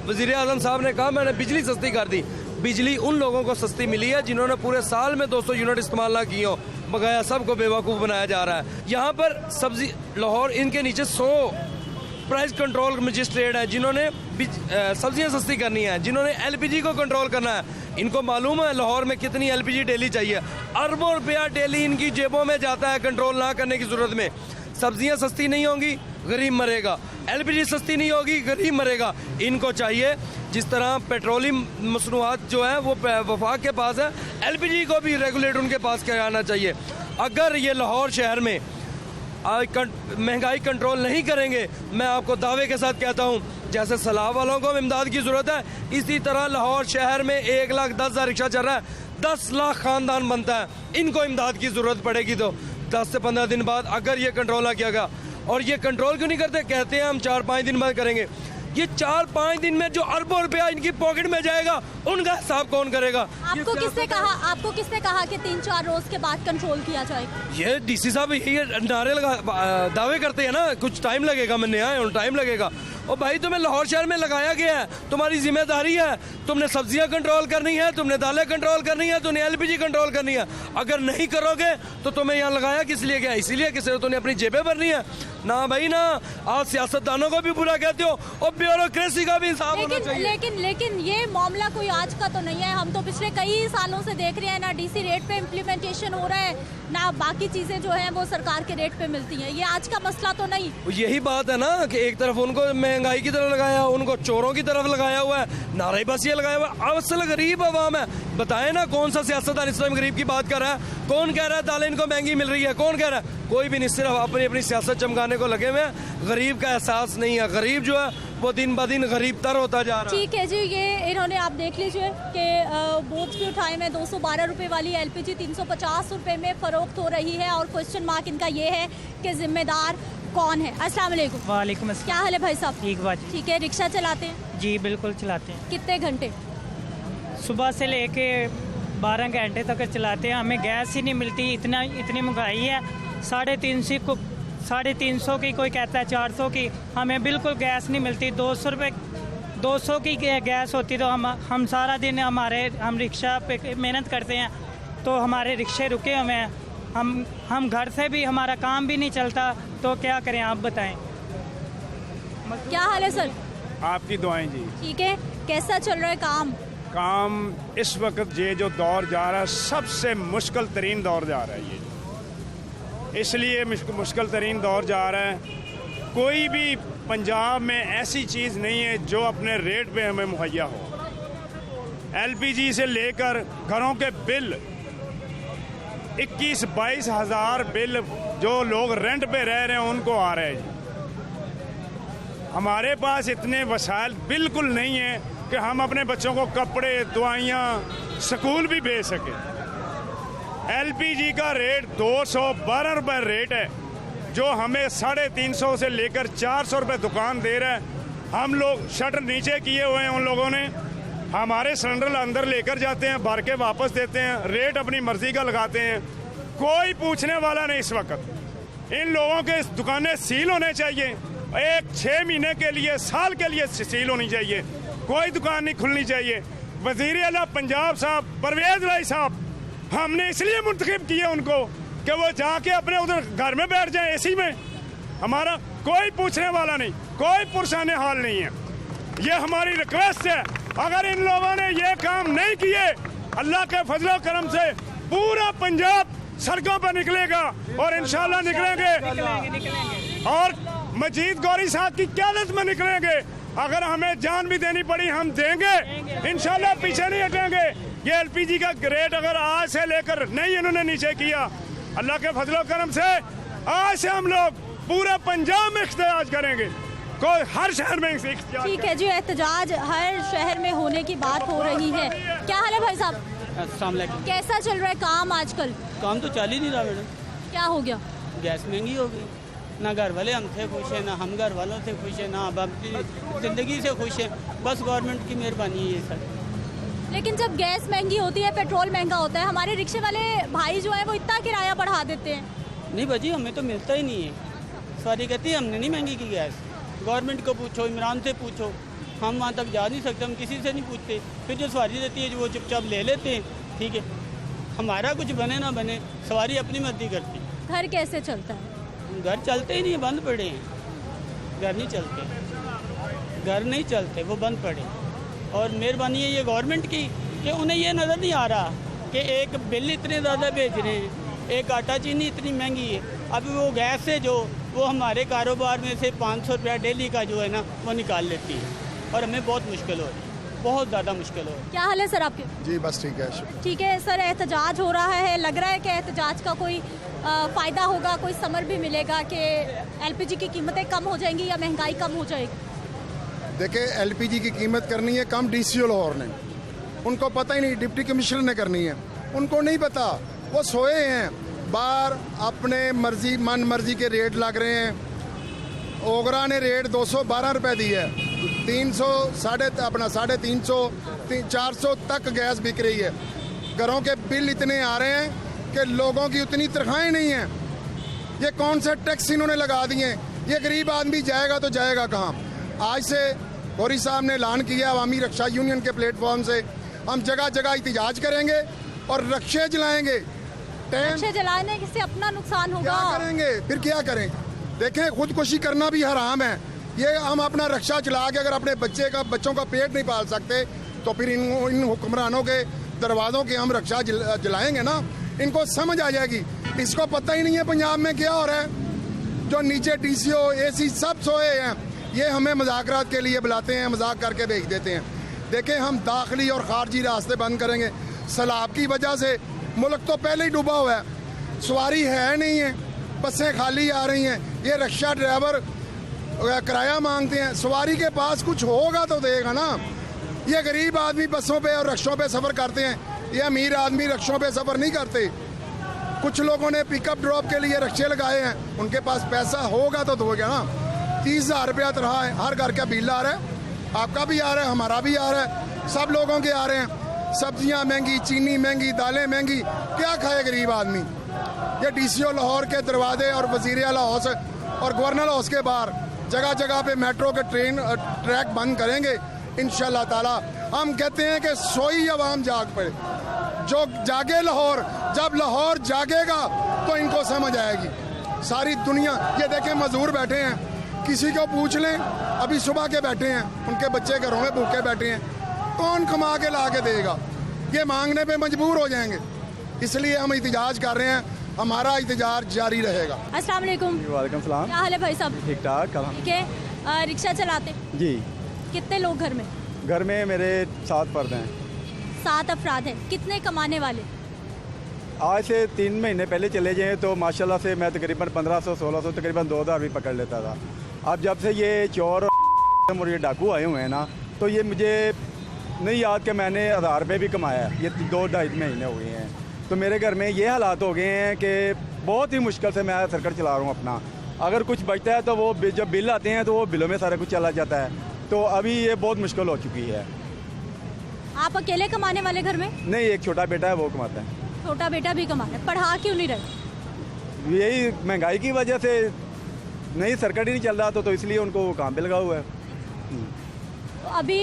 वजीर आजम साहब ने कहा मैंने बिजली सस्ती कर दी। बिजली उन लोगों को सस्ती मिली है जिन्होंने पूरे साल में 200 यूनिट इस्तेमाल ना की हो, बकाया सबको बेवकूफ़ बनाया जा रहा है। यहाँ पर सब्जी लाहौर इनके नीचे 100 प्राइस कंट्रोल मजिस्ट्रेट है जिन्होंने सब्जियां सस्ती करनी है, जिन्होंने एलपीजी को कंट्रोल करना है। इनको मालूम है लाहौर में कितनी एलपीजी डेली चाहिए, अरबों रुपया डेली इनकी जेबों में जाता है कंट्रोल ना करने की जरूरत में। सब्जियां सस्ती नहीं होंगी गरीब मरेगा, एलपीजी सस्ती नहीं होगी गरीब मरेगा। इनको चाहिए जिस तरह पेट्रोलियम मसनूआत जो है वो वफाक के पास है, एलपीजी को भी रेगुलेट उनके पास कराना चाहिए। अगर ये लाहौर शहर में महंगाई कंट्रोल नहीं करेंगे, मैं आपको दावे के साथ कहता हूँ जैसे सलाब वालों को इमदाद की ज़रूरत है, इसी तरह लाहौर शहर में 1,10,000 रिक्शा चल रहा है, 10 लाख ख़ानदान बनता है। इनको इमदाद की ज़रूरत पड़ेगी तो 10 से 15 दिन बाद अगर ये कंट्रोल ना किया गया। और ये कंट्रोल क्यों नहीं करते? कहते हैं हम 4-5 दिन बाद करेंगे। ये 4-5 दिन में जो अरबों रुपया इनकी पॉकेट में जाएगा उनका हिसाब कौन करेगा? आपको किसने कहा कि 3-4 रोज के बाद कंट्रोल किया जाए? ये डीसी साहब ये नारे दावे करते हैं ना, कुछ टाइम लगेगा, मैं नया हूँ, टाइम लगेगा। और भाई तुम्हें लाहौर शहर में लगाया गया है, तुम्हारी जिम्मेदारी है, तुमने सब्जियां कंट्रोल करनी है, तुमने दालें कंट्रोल करनी है, तुमने एलपीजी कंट्रोल करनी है। अगर नहीं करोगे तो तुम्हें यहाँ लगाया किस लिए गया? इसीलिए कि तुमने अपनी जेबें भरनी है ना भाई ना। आज सियासतदानों को भी बुरा कहते हो और ब्यूरोक्रेसी का भी हिसाब होना चाहिए। लेकिन ये मामला कोई आज का तो नहीं है। हम तो पिछले कई सालों से देख रहे हैं ना डीसी रेट पे इम्प्लीमेंटेशन हो रहा है, ना बाकी चीजें जो है वो सरकार के रेट पे मिलती हैं। ये आज का मसला तो नहीं। यही बात है ना कि एक तरफ उनको महंगाई की तरफ लगाया, उनको चोरों की तरफ लगाया हुआ है, नारे बस ये लगाया हुआ है। असल गरीब अवाम है। बताए ना कौन सा सियासतदान इस टाइम गरीब की बात कर रहा है? कौन कह रहा है दालें इनको महंगी मिल रही है? कौन कह रहा है? कोई भी नहीं, सिर्फ अपनी अपनी सियासत चमकाने को लगे हुए हैं। गरीब का एहसास नहीं है। गरीब जो है वो दिन ब दिन गरीब तर होता जा रहा है। ठीक है जी, ये इन्होंने आप देख लीजिए कि बोझ भी उठाए में 212 रुपए वाली एलपीजी 350 रुपए में फरोख्त हो रही है। और क्वेश्चन मार्क इनका ये है कि जिम्मेदार कौन है? अस्सलाम वालेकुम। वालेकुम अस्सलाम। क्या हाल है भाई साहब? ठीक बात। ठीक है, रिक्शा चलाते हैं? जी बिल्कुल चलाते हैं। कितने घंटे? सुबह से लेके 12 घंटे तक चलाते हैं। हमें गैस ही नहीं मिलती, इतनी महंगाई है। 350 की, कोई कहता है 400 की, हमें बिल्कुल गैस नहीं मिलती। 200 की गैस होती तो हम सारा दिन हम रिक्शा पे मेहनत करते हैं, तो हमारे रिक्शे रुके हुए हैं। हम घर से भी हमारा काम भी नहीं चलता, तो क्या करें आप बताएं। क्या हाल है सर? आपकी दुआएं जी। ठीक है, कैसा चल रहा है काम इस वक्त ये जो दौर जा रहा है सबसे मुश्किल तरीन दौर जा रहा है। ये इसलिए मुश्किल तरीन दौर जा रहा है। कोई भी पंजाब में ऐसी चीज़ नहीं है जो अपने रेट पे हमें मुहैया हो। एलपीजी से लेकर घरों के बिल 21-22 हज़ार बिल जो लोग रेंट पे रह रहे हैं उनको आ रहे हैं। हमारे पास इतने वसाइल बिल्कुल नहीं है कि हम अपने बच्चों को कपड़े, दवाइयाँ, स्कूल भी भेज सकें। एलपीजी का रेट 212 रुपये रेट है, जो हमें 350 से लेकर 400 रुपये दुकान दे रहा है। हम लोग शटर नीचे किए हुए हैं, उन लोगों ने हमारे सिलेंडर अंदर लेकर जाते हैं, भर के वापस देते हैं, रेट अपनी मर्जी का लगाते हैं। कोई पूछने वाला नहीं। इस वक्त इन लोगों के दुकानें सील होने चाहिए, 6 महीने के लिए, साल के लिए सील होनी चाहिए। कोई दुकान नहीं खुलनी चाहिए। वजीर आला पंजाब साहब परवेज लाई साहब, हमने इसलिए मुंतखब किया उनको कि वो जाके अपने उधर घर में बैठ जाए एसी में। हमारा कोई पूछने वाला नहीं, कोई पुरसाने हाल नहीं है। ये हमारी रिक्वेस्ट है। अगर इन लोगों ने ये काम नहीं किए, अल्लाह के फजलो करम से पूरा पंजाब सड़कों पर निकलेगा और इंशाल्लाह निकलेंगे और मजीद गौरी साहब की क़यादत में निकलेंगे। अगर हमें जान भी देनी पड़ी हम देंगे, इंशाल्लाह पीछे नहीं हटेंगे। ये एलपीजी का रेट अगर आज से लेकर नहीं इन्होंने नीचे किया, अल्लाह के फजलो करम से आज से हम लोग पूरे पंजाब में इख्तियाज करेंगे। कोई हर शहर में इसे ठीक है जी, एहतजाज हर शहर में होने की बात हो रही है। क्या हाल है भाई साहब? अस्सलाम वालेकुम। कैसा चल रहा है काम आजकल? काम तो चल ही नहीं रहा मैडम। क्या हो गया? गैस महंगी हो गई, ना घर वाले हमसे खुश है, ना हम घर वालों से खुश है, ना अब अपनी ज़िंदगी से खुश है। बस गवर्नमेंट की मेहरबानी है ये सब। लेकिन जब गैस महंगी होती है, पेट्रोल महंगा होता है, हमारे रिक्शे वाले भाई जो है वो इतना किराया बढ़ा देते हैं। नहीं भाजी, हमें तो मिलता ही नहीं है। सवारी कहती है हमने नहीं महंगी की गैस। गवर्नमेंट को पूछो, इमरान से पूछो, हम वहाँ तक जा नहीं सकते, हम किसी से नहीं पूछते। फिर जो सवारी देती है जो वो चुपचाप ले लेते हैं, ठीक है। हमारा कुछ बने ना बने, सवारी अपनी मर्जी करती है। घर कैसे चलता है? घर चलते ही नहीं, बंद पड़े हैं। घर नहीं चलते, घर नहीं चलते, वो बंद पड़े। और मेहरबानी है ये गवर्नमेंट की कि उन्हें ये नज़र नहीं आ रहा कि एक बिल इतने ज़्यादा भेज रहे हैं, एक आटा चीनी इतनी महंगी है। अभी वो गैस से जो वो हमारे कारोबार में से 500 रुपया डेली का जो है ना वो निकाल लेती है और हमें बहुत मुश्किल हो रही है, बहुत ज़्यादा मुश्किल हो रही है। क्या हाल है सर आपके? जी बस ठीक है, शुक्रिया। ठीक है सर, एहतजाज हो रहा है, लग रहा है कि एहतजाज का कोई फ़ायदा होगा, कोई समर भी मिलेगा कि एलपीजी की कीमतें कम हो जाएंगी या महंगाई कम हो जाएगी? देखिए, एलपीजी की कीमत करनी है कम डीसीओ लाहौर ने, उनको पता ही नहीं, डिप्टी कमिश्नर ने करनी है, उनको नहीं पता, वो सोए हैं बाहर, अपने मर्जी मन मर्जी के रेट लग रहे हैं। ओगरा ने रेट 212 रुपये दी है, 300 साढ़े 300 400 तक गैस बिक रही है। घरों के बिल इतने आ रहे हैं कि लोगों की उतनी तनख्वाहें नहीं हैं। ये कौन से टैक्स इन्होंने लगा दिए? ये गरीब आदमी जाएगा तो जाएगा कहाँ? आज से गौरी साहब ने ऐलान किया अवामी रक्षा यूनियन के प्लेटफॉर्म से, हम जगह जगह एहतजाज करेंगे और रक्षे जलाएंगे। रक्षे जलाने से अपना नुकसान होगा। क्या करेंगे फिर? क्या करें? देखें, खुदकुशी करना भी हराम है। ये हम अपना रक्षा चला के अगर अपने बच्चों का पेट नहीं पाल सकते तो फिर इन हुक्मरानों के दरवाज़ों के हम रक्षा जलाएंगे ना, इनको समझ आ जाएगी। इसको पता ही नहीं है पंजाब में क्या हो रहा है। जो नीचे डीसीओ एसी सब सोए हैं, ये हमें मुज़ाकरात के लिए बुलाते हैं, मजाक करके भेज देते हैं। देखें, हम दाखिली और खारजी रास्ते बंद करेंगे। सैलाब की वजह से मुल्क तो पहले ही डूबा हुआ है, सवारी है नहीं है, बसें खाली आ रही हैं। ये रिक्शा ड्राइवर किराया मांगते हैं, सवारी के पास कुछ होगा तो देगा ना। ये गरीब आदमी बसों पे और रिक्शों पे सफ़र करते हैं, ये अमीर आदमी रिक्शों पे सफ़र नहीं करते। कुछ लोगों ने पिकअप ड्रॉप के लिए रिक्शे लगाए हैं, उनके पास पैसा होगा तो दोगे ना। 30,000 रुपया तनख्वाह है, हर घर का बिल आ रहा है, आपका भी आ रहा है, हमारा भी आ रहा है, सब लोगों के आ रहे हैं। सब्जियां महंगी, चीनी महंगी, दालें महंगी, क्या खाए गरीब आदमी? ये डीसीओ लाहौर के दरवाजे और वजीर आला हाउस और गवर्नर हाउस के बाहर जगह जगह पे मेट्रो के ट्रैक बंद करेंगे इंशाल्लाह ताला। हम कहते हैं कि सोई अवाम जाग पड़े, जो जागे लाहौर, जब लाहौर जागेगा तो इनको समझ आएगी सारी दुनिया। ये देखें, मजदूर बैठे हैं, किसी को पूछ लें, अभी सुबह के बैठे हैं, उनके बच्चे घरों में भूखे बैठे हैं, कौन कमा के ला के देगा? ये मांगने पे मजबूर हो जाएंगे। इसलिए हम एहतजाज कर रहे हैं, हमारा एहतजाज जारी रहेगा। अस्सलाम वालेकुम। वालेकुम सलाम। क्या हाल है भाई साहब? ठीक ठाक। ठीक है। रिक्शा चलाते जी। कितने लोग घर में? घर में मेरे 7 फर्द हैं। 7 अफराद हैं। कितने कमाने वाले? आज से 3 महीने पहले चले जाएँ तो माशाल्लाह से मैं तकरीबन 1500-1600 तकरीबन 2000 भी पकड़ लेता था। अब जब से ये चोर और ये डाकू आए हुए हैं ना, तो ये मुझे नहीं याद कि मैंने 1000 रुपये भी कमाया है। ये 2-2.5 महीने हो गए हैं, तो मेरे घर में ये हालात हो गए हैं कि बहुत ही मुश्किल से मैं सर्कल चला रहा हूँ अपना। अगर कुछ बचता है तो वो जब बिल आते हैं तो वो बिलों में सारा कुछ चला जाता है, तो अभी ये बहुत मुश्किल हो चुकी है। आप अकेले कमाने वाले घर में? नहीं, एक छोटा बेटा है, वो कमाता है। छोटा बेटा भी कमाता है। पढ़ा क्यों नहीं रहे? यही महंगाई की वजह से नहीं, सर्कल ही नहीं चल रहा तो इसलिए उनको काम पे लगा हुआ है। तो अभी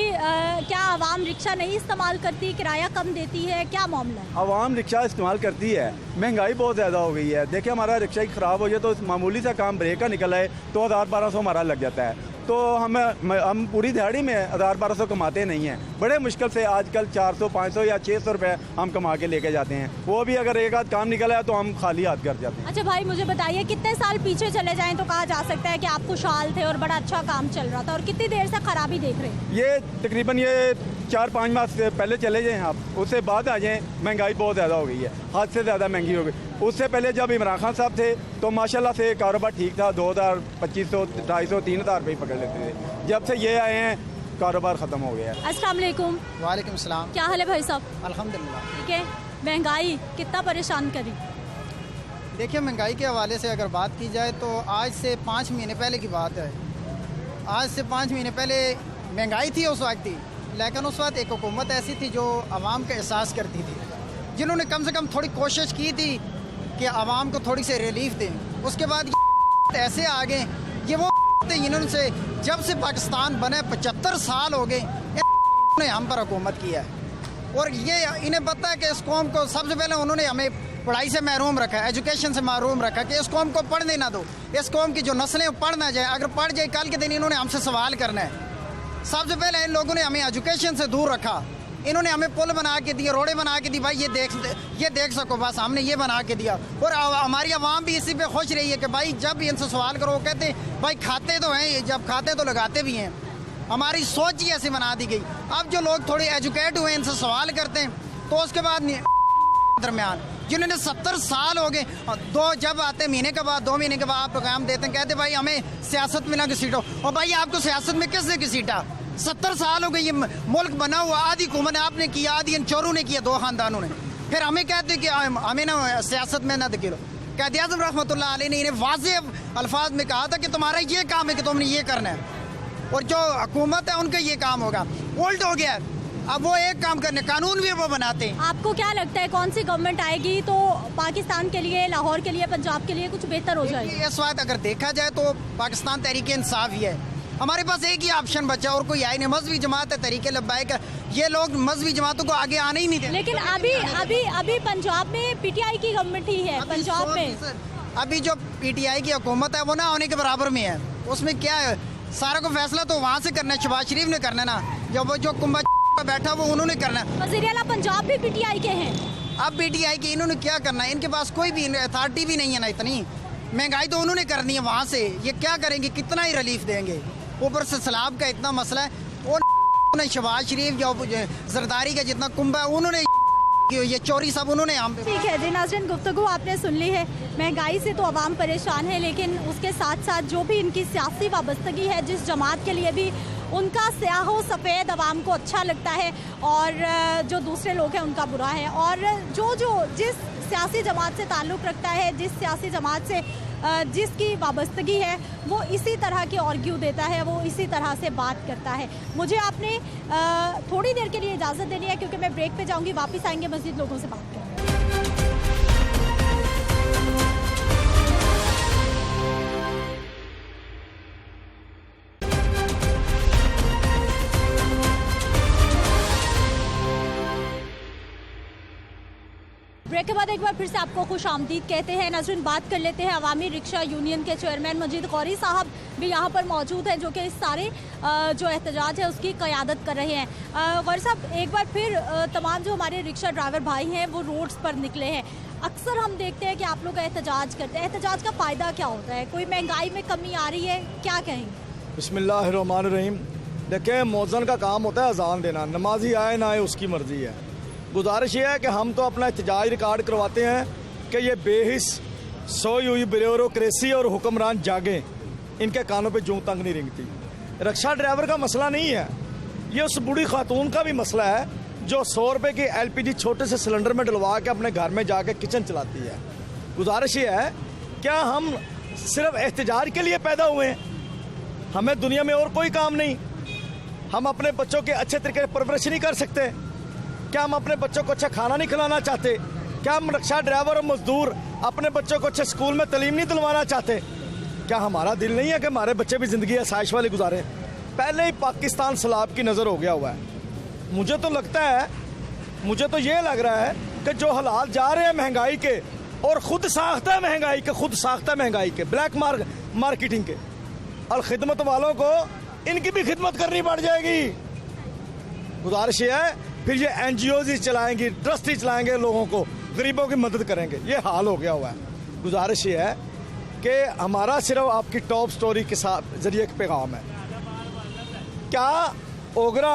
क्या आवाम रिक्शा नहीं इस्तेमाल करती, किराया कम देती है, क्या मामला है? आवाम रिक्शा इस्तेमाल करती है, महंगाई बहुत ज़्यादा हो गई है। देखिए, हमारा रिक्शा ही ख़राब हो जाए तो मामूली सा काम ब्रेक का निकला है तो 1000-1200 हमारा लग जाता है। तो हम पूरी दिहाड़ी में 1000-1200 कमाते नहीं हैं। बड़े मुश्किल से आजकल 400-500 या 600 रुपये हम कमा के लेके जाते हैं। वो भी अगर एक आध काम निकला है तो हम खाली हाथ कर जाते हैं। अच्छा भाई, मुझे बताइए, कितने साल पीछे चले जाएं तो कहा जा सकता है कि आप खुशहाल थे और बड़ा अच्छा काम चल रहा था, और कितनी देर से खराबी देख रहे हैं? ये तकरीबन ये 4-5 माह से पहले चले जाएँ आप, उससे बाद आ जाएँ, महंगाई बहुत ज़्यादा हो गई है, हद से ज़्यादा महंगी हो गई। उससे पहले जब इमरान खान साहब थे तो माशाल्लाह से कारोबार ठीक था, 2000, 2500, 250, 3000 रुपये पकड़ लेते थे। जब से ये आए हैं कारोबार ख़त्म हो गया। अस्सलाम वालेकुम। वालेकुम सलाम। क्या हाल है भाई साहब? अल्हम्दुलिल्लाह। ठीक है। महंगाई कितना परेशान करी? देखिए, महंगाई के हवाले से अगर बात की जाए तो आज से 5 महीने पहले की बात है। आज से 5 महीने पहले महंगाई थी उस वक्त थी, लेकिन उस वक्त एक हुकूमत ऐसी थी जो आवाम का एहसास करती थी, जिन्होंने कम से कम थोड़ी कोशिश की थी कि आवाम को थोड़ी सी रिलीफ दें। उसके बाद ऐसे आ गए, ये वो इन्होंने से जब से पाकिस्तान बने 75 साल हो गए इन्होंने हम पर हुकूमत किया है। और ये इन्हें पता है कि इस कौम को सबसे पहले उन्होंने हमें पढ़ाई से महरूम रखा है, एजुकेशन से महरूम रखा कि इस कौम को पढ़ने ना दो, इस कौम की जो नस्लें पढ़ ना जाए। अगर पढ़ जाए कल के दिन इन्होंने हमसे सवाल करना है। सबसे पहले इन लोगों ने हमें एजुकेशन से दूर रखा। इन्होंने हमें पुल बना के दिए, रोडें बना के दी, भाई ये देख सको, बस हमने ये बना के दिया। और हमारी आवाम भी इसी पे खुश रही है कि भाई जब भी इनसे सवाल करो वो कहते भाई खाते तो हैं, जब खाते तो लगाते भी हैं। हमारी सोच ही ऐसे बना दी गई। अब जो लोग थोड़े एजुकेट हुए इनसे सवाल करते हैं तो उसके बाद दरमियान जिन्होंने 70 साल हो गए, जब आते महीने के बाद 2 महीने के बाद आप प्रोग्राम देते हैं, कहते भाई हमें सियासत में ना घसीटो। और भाई आपको सियासत में किसने घसीटा? 70 साल हो गए ये मुल्क बना हुआ, आधी हुकूमत आपने किया, आधी इन चोरों ने किया, 2 खानदानों ने। फिर हमें कहते कि हमें ना सियासत में ना धकेलो। कायद आज़म रहमतुल्लाह अलैह ने इन्हें वाज़ेह अल्फाज में कहा था कि तुम्हारा ये काम है कि तुमने ये करना है, और जो हुकूमत है उनका ये काम होगा। उल्ट हो गया, अब वो एक काम करने, कानून भी वो बनाते हैं। आपको क्या लगता है कौन सी गवर्नमेंट आएगी तो पाकिस्तान के लिए, लाहौर के लिए, पंजाब के लिए कुछ बेहतर हो जाएगा? इस वक्त अगर देखा जाए तो पाकिस्तान तहरीक इंसाफ ही है। हमारे पास एक ही ऑप्शन बचा और कोई आए नहीं। मजहबी जमात है, तहरीक लब्बाइक, ये लोग मजहबी जमातों को आगे आने ही नहीं देते। लेकिन अभी पंजाब में पीटीआई की गवर्नमेंट ही है। पंजाब में अभी जो पीटीआई की हुकूमत है वो ना होने के बराबर में है। उसमें क्या है, सारा को फैसला तो वहाँ से करना है, शहबाज शरीफ ने करना है ना, जब वो जो कुंभा बैठा वो उन्होंने करना है। वज़ीर आला पंजाब भी पीटीआई के हैं। अब पीटीआई के इन्होंने क्या करना है? इनके पास कोई भी अथॉरिटी भी नहीं है ना, इतनी महंगाई तो उन्होंने करनी है वहाँ से। ये क्या करेंगे, कितना ही रिलीफ देंगे? ऊपर से सैलाब का इतना मसला है, और शहबाज शरीफ जो जरदारी का जितना कुंभा है उन्होंने ये चोरी सब उन्होंने हम पे। ठीक है जी नाज़रीन, गुफ्तगू आपने सुन ली है। महंगाई से तो आवाम परेशान है, लेकिन उसके साथ साथ जो भी इनकी सियासी वाबस्तगी है, जिस जमात के लिए भी उनका स्याहो सफ़ेद आवाम को अच्छा लगता है और जो दूसरे लोग हैं उनका बुरा है। और जिस सियासी जमात से ताल्लुक़ रखता है, जिस सियासी जमात से जिसकी वाबस्तगी है, वो इसी तरह के आर्ग्यू देता है, वो इसी तरह से बात करता है। मुझे आपने थोड़ी देर के लिए इजाज़त देनी है क्योंकि मैं ब्रेक पे जाऊंगी, वापस आएंगे, मज़ीद लोगों से बात करेंगे। ब्रेक के बाद एक बार फिर से आपको खुश आमदीद कहते हैं। नाज़रीन, बात कर लेते हैं अवामी रिक्शा यूनियन के चेयरमैन मजीद गौरी साहब भी यहाँ पर मौजूद हैं, जो कि इस सारे जो एहतजाज है उसकी क़यादत कर रहे हैं। गौरी साहब, एक बार फिर तमाम जो हमारे रिक्शा ड्राइवर भाई हैं वो रोड्स पर निकले हैं। अक्सर हम देखते हैं कि आप लोग एहतजाज करते हैं, एहतजाज का फ़ायदा क्या होता है? कोई महंगाई में कमी आ रही है, क्या कहेंगे? बिस्मिल्लाहिर्रहमानिर्रहीम। देखें, मौज़न का काम होता है अजान देना, नमाजी आए ना आए उसकी मर्ज़ी है। गुजारिश ये है कि हम तो अपना एहतजाज रिकॉर्ड करवाते हैं कि ये बेहिस सोई हुई ब्यूरोक्रेसी और हुक्मरान जागें, इनके कानों पे जूं तंग नहीं रेंगती। रिक्शा ड्राइवर का मसला नहीं है, ये उस बूढ़ी खातून का भी मसला है जो 100 रुपये की LPG छोटे से सिलेंडर में डलवा के अपने घर में जाके किचन चलाती है। गुजारिश ये है, क्या हम सिर्फ एहतजाज के लिए पैदा हुए हैं? हमें दुनिया में और कोई काम नहीं? हम अपने बच्चों के अच्छे तरीके से परवरिश नहीं कर सकते? क्या हम अपने बच्चों को अच्छा खाना नहीं खिलाना चाहते? क्या हम रिक्शा ड्राइवर और मजदूर अपने बच्चों को अच्छे स्कूल में तालीम नहीं दिलवाना चाहते? क्या हमारा दिल नहीं है कि हमारे बच्चे भी ज़िंदगी आसाइश वाली गुजारें? पहले ही पाकिस्तान सैलाब की नज़र हो गया हुआ है। मुझे तो लगता है, मुझे तो ये लग रहा है कि जो हालात जा रहे हैं महंगाई के, और ख़ुद साख्ता महंगाई के, खुद साख्ता महंगाई के, ब्लैक मार्केटिंग के, और खिदमत वालों को इनकी भी खिदमत करनी पड़ जाएगी। गुजारिश ये है, फिर ये NGOs ही चलाएंगी, ट्रस्ट ही चलाएंगे, लोगों को, गरीबों की मदद करेंगे। ये हाल हो गया हुआ है। गुजारिश ये है कि हमारा सिर्फ आपकी टॉप स्टोरी के साथ जरिए एक पैगाम है, क्या ओगरा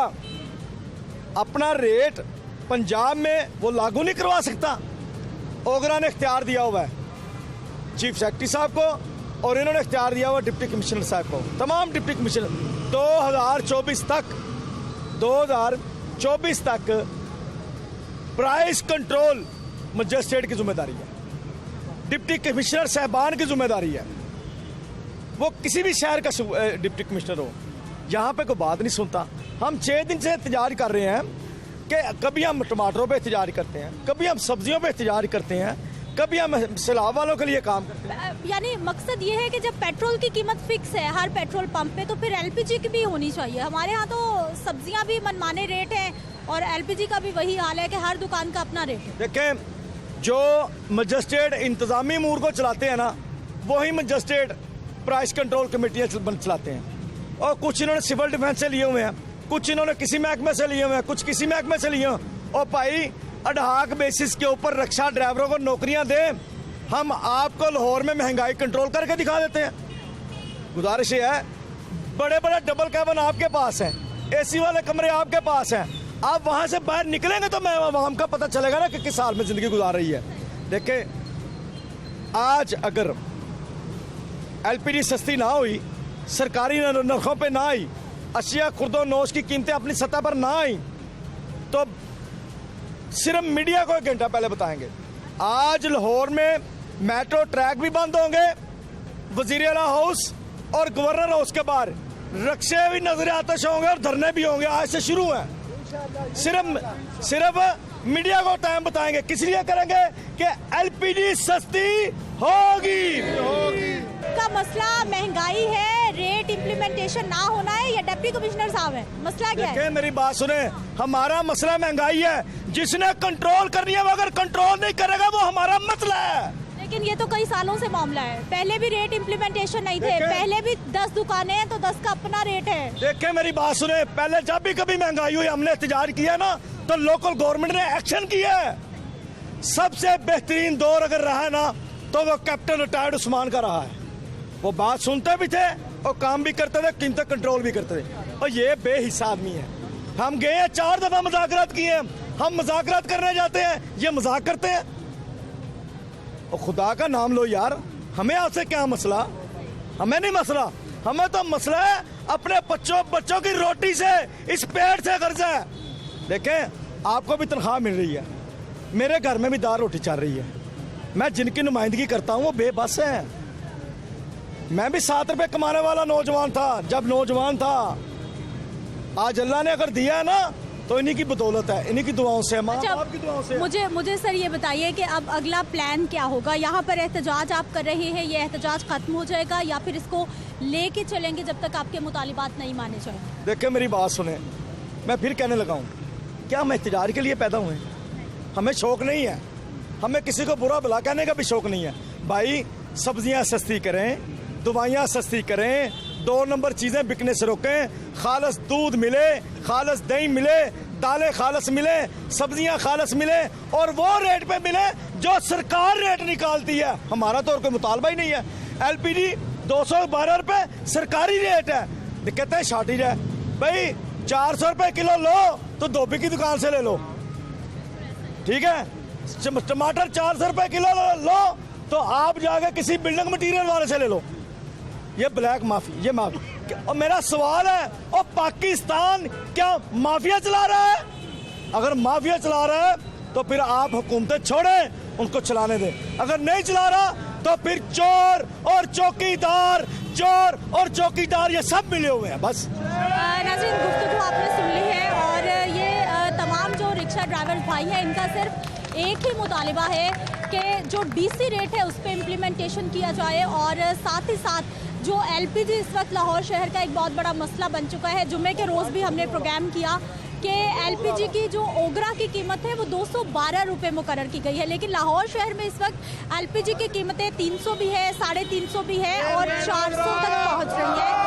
अपना रेट पंजाब में वो लागू नहीं करवा सकता? ओगरा ने इख्तियार दिया हुआ है चीफ सेक्रेटरी साहब को, और इन्होंने इख्तियार दिया हुआ डिप्टी कमिश्नर साहब को, तमाम डिप्टी कमिश्नर 2024 तक प्राइस कंट्रोल मजिस्ट्रेट की जिम्मेदारी है, डिप्टी कमिश्नर साहबान की जिम्मेदारी है। वो किसी भी शहर का डिप्टी कमिश्नर हो, यहाँ पे कोई बात नहीं सुनता। हम 6 दिन से एहतजाज कर रहे हैं कि कभी हम टमाटरों पे एहतजाज करते हैं, कभी हम सब्जियों पे एहतजाज करते हैं, कभी हम सैलाब वालों के लिए काम करते हैं। यानी मकसद ये है कि जब पेट्रोल की कीमत फिक्स है हर पेट्रोल पंप पे, तो फिर एलपीजी की भी होनी चाहिए। हमारे यहाँ तो सब्जियाँ भी मनमाने रेट हैं और एलपीजी का भी वही हाल है कि हर दुकान का अपना रेट है। देखें, जो मजिस्ट्रेट इंतजामी अमूर को चलाते हैं ना, वही मजिस्ट्रेट प्राइस कंट्रोल कमेटियाँ चलाते हैं। और कुछ इन्होंने सिविल डिफेंस से लिए हुए हैं, कुछ इन्होंने किसी महकमे से लिए हुए हैं, कुछ किसी महकमे से लिए हैं। और भाई अडहाक बेसिस के ऊपर रिक्शा ड्राइवरों को नौकरियां दें, हम आपको लाहौर में महंगाई कंट्रोल करके दिखा देते हैं। गुजारिश ये है, बड़े बड़े डबल कैबिन आपके पास हैं, एसी वाले कमरे आपके पास हैं, आप वहां से बाहर निकलेंगे तो मैं आवाम का पता चलेगा ना कि किस हाल में जिंदगी गुजार रही है। देखिए, आज अगर एलपीजी सस्ती ना हुई, सरकारी नरखों पे ना आई, अशिया खुर्दो नोश की कीमतें अपनी सतह पर ना आई, तो सिर्फ मीडिया को 1 घंटा पहले बताएंगे। आज लाहौर में मेट्रो ट्रैक भी बंद होंगे, वजीर आला हाउस और गवर्नर हाउस के बाहर रक्शे भी नजर आतिश होंगे और धरने भी होंगे। आज से शुरू है। सिर्फ मीडिया को टाइम बताएंगे, किस लिए करेंगे कि एलपीजी सस्ती होगी। का मसला महंगाई है, रेट इम्प्लीमेंटेशन ना होना है, या डिप्टी कमिश्नर साहब है? मसला क्या है? मेरी बात सुने, हमारा मसला महंगाई है, जिसने कंट्रोल करनी है वो अगर कंट्रोल नहीं करेगा वो हमारा मसला है। लेकिन ये तो कई सालों से मामला है, पहले भी रेट इम्प्लीमेंटेशन नहीं थे, पहले भी 10 दुकानें हैं तो 10 का अपना रेट है। देखिए मेरी बात सुने, पहले जब भी कभी महंगाई हुई हमने एहतजाज किया ना, तो लोकल गवर्नमेंट ने एक्शन किया है। सबसे बेहतरीन दौर अगर रहा है ना, तो वो कैप्टन रिटायर्ड उस्मान का रहा है। वो बात सुनते भी थे और काम भी करते थे, कीमतें कंट्रोल भी करते थे। और ये बेहिस्सा आदमी है। हम गए हैं 4 दफा मुज़ाकरात किए हैं, हम मुज़ाकरात करने जाते हैं, ये मजाक करते हैं। और खुदा का नाम लो यार, हमें आपसे क्या मसला? हमें नहीं मसला, हमें तो मसला है अपने बच्चों की रोटी से, इस पेट से कर्जा है। देखें, आपको भी तनख्वाह मिल रही है, मेरे घर में भी दाल रोटी चल रही है, मैं जिनकी नुमाइंदगी करता हूँ वो बेबस है। मैं भी 7 रुपए कमाने वाला नौजवान था जब नौजवान था। आज अल्लाह ने अगर दिया है ना, तो इन्हीं की बदौलत है, इन्हीं की दुआओं से, माँ बाप की दुआओं से। मुझे सर ये बताइए कि अब अगला प्लान क्या होगा? यहाँ पर एहतजाज आप कर रहे हैं, ये एहतजाज खत्म हो जाएगा या फिर इसको लेके चलेंगे जब तक आपके मुतालिबात नहीं माने जाएंगे? देखिए मेरी बात सुने, मैं फिर कहने लगा हूँ, क्या हम एहतजाज के लिए पैदा हुए? हमें शौक नहीं है, हमें किसी को बुरा भला कहने का भी शौक नहीं है। भाई सब्जियाँ सस्ती करें, दवाइयाँ सस्ती करें, 2 नंबर चीजें बिकने से रोकें, खालस दूध मिले, खालस दही मिले, दालें खालस मिले, सब्जियां खालस मिले और वो रेट पे मिले जो सरकार रेट निकालती है। हमारा तो और कोई मुतालबा ही नहीं है। एलपीजी 212 रुपए सरकारी रेट है, कहते हैं शॉर्टेज है। भाई 400 रुपए किलो लो तो धोबी की दुकान से ले लो, ठीक है। टमाटर 400 रुपए किलो लो तो आप जाके किसी बिल्डिंग मटीरियल वाले से ले लो। ये ब्लैक माफी, ये माफी। और मेरा सवाल है, और पाकिस्तान क्या माफिया चला रहा है? अगर माफिया चला रहा है तो फिर आप हुकूमतें छोड़ें, उनको चलाने दें। अगर नहीं चला रहा तो फिर चोर और चौकीदार ये सब मिले हुए हैं। बस नाज़रीन, गुफ्तगू आपने सुन ली है और ये तमाम जो रिक्शा ड्राइवर भाई हैं, इनका सिर्फ एक ही मुतालिबा है कि जो डीसी रेट है उस पर इम्प्लीमेंटेशन किया जाए और साथ ही साथ जो एलपीजी इस वक्त लाहौर शहर का एक बहुत बड़ा मसला बन चुका है। जुम्मे के रोज़ भी हमने प्रोग्राम किया कि एलपीजी की जो ओगरा की कीमत है वो 212 रुपये मुकर्रर की गई है, लेकिन लाहौर शहर में इस वक्त एलपीजी की कीमतें 300 भी है, 350 भी है और 400 तक पहुंच रही है।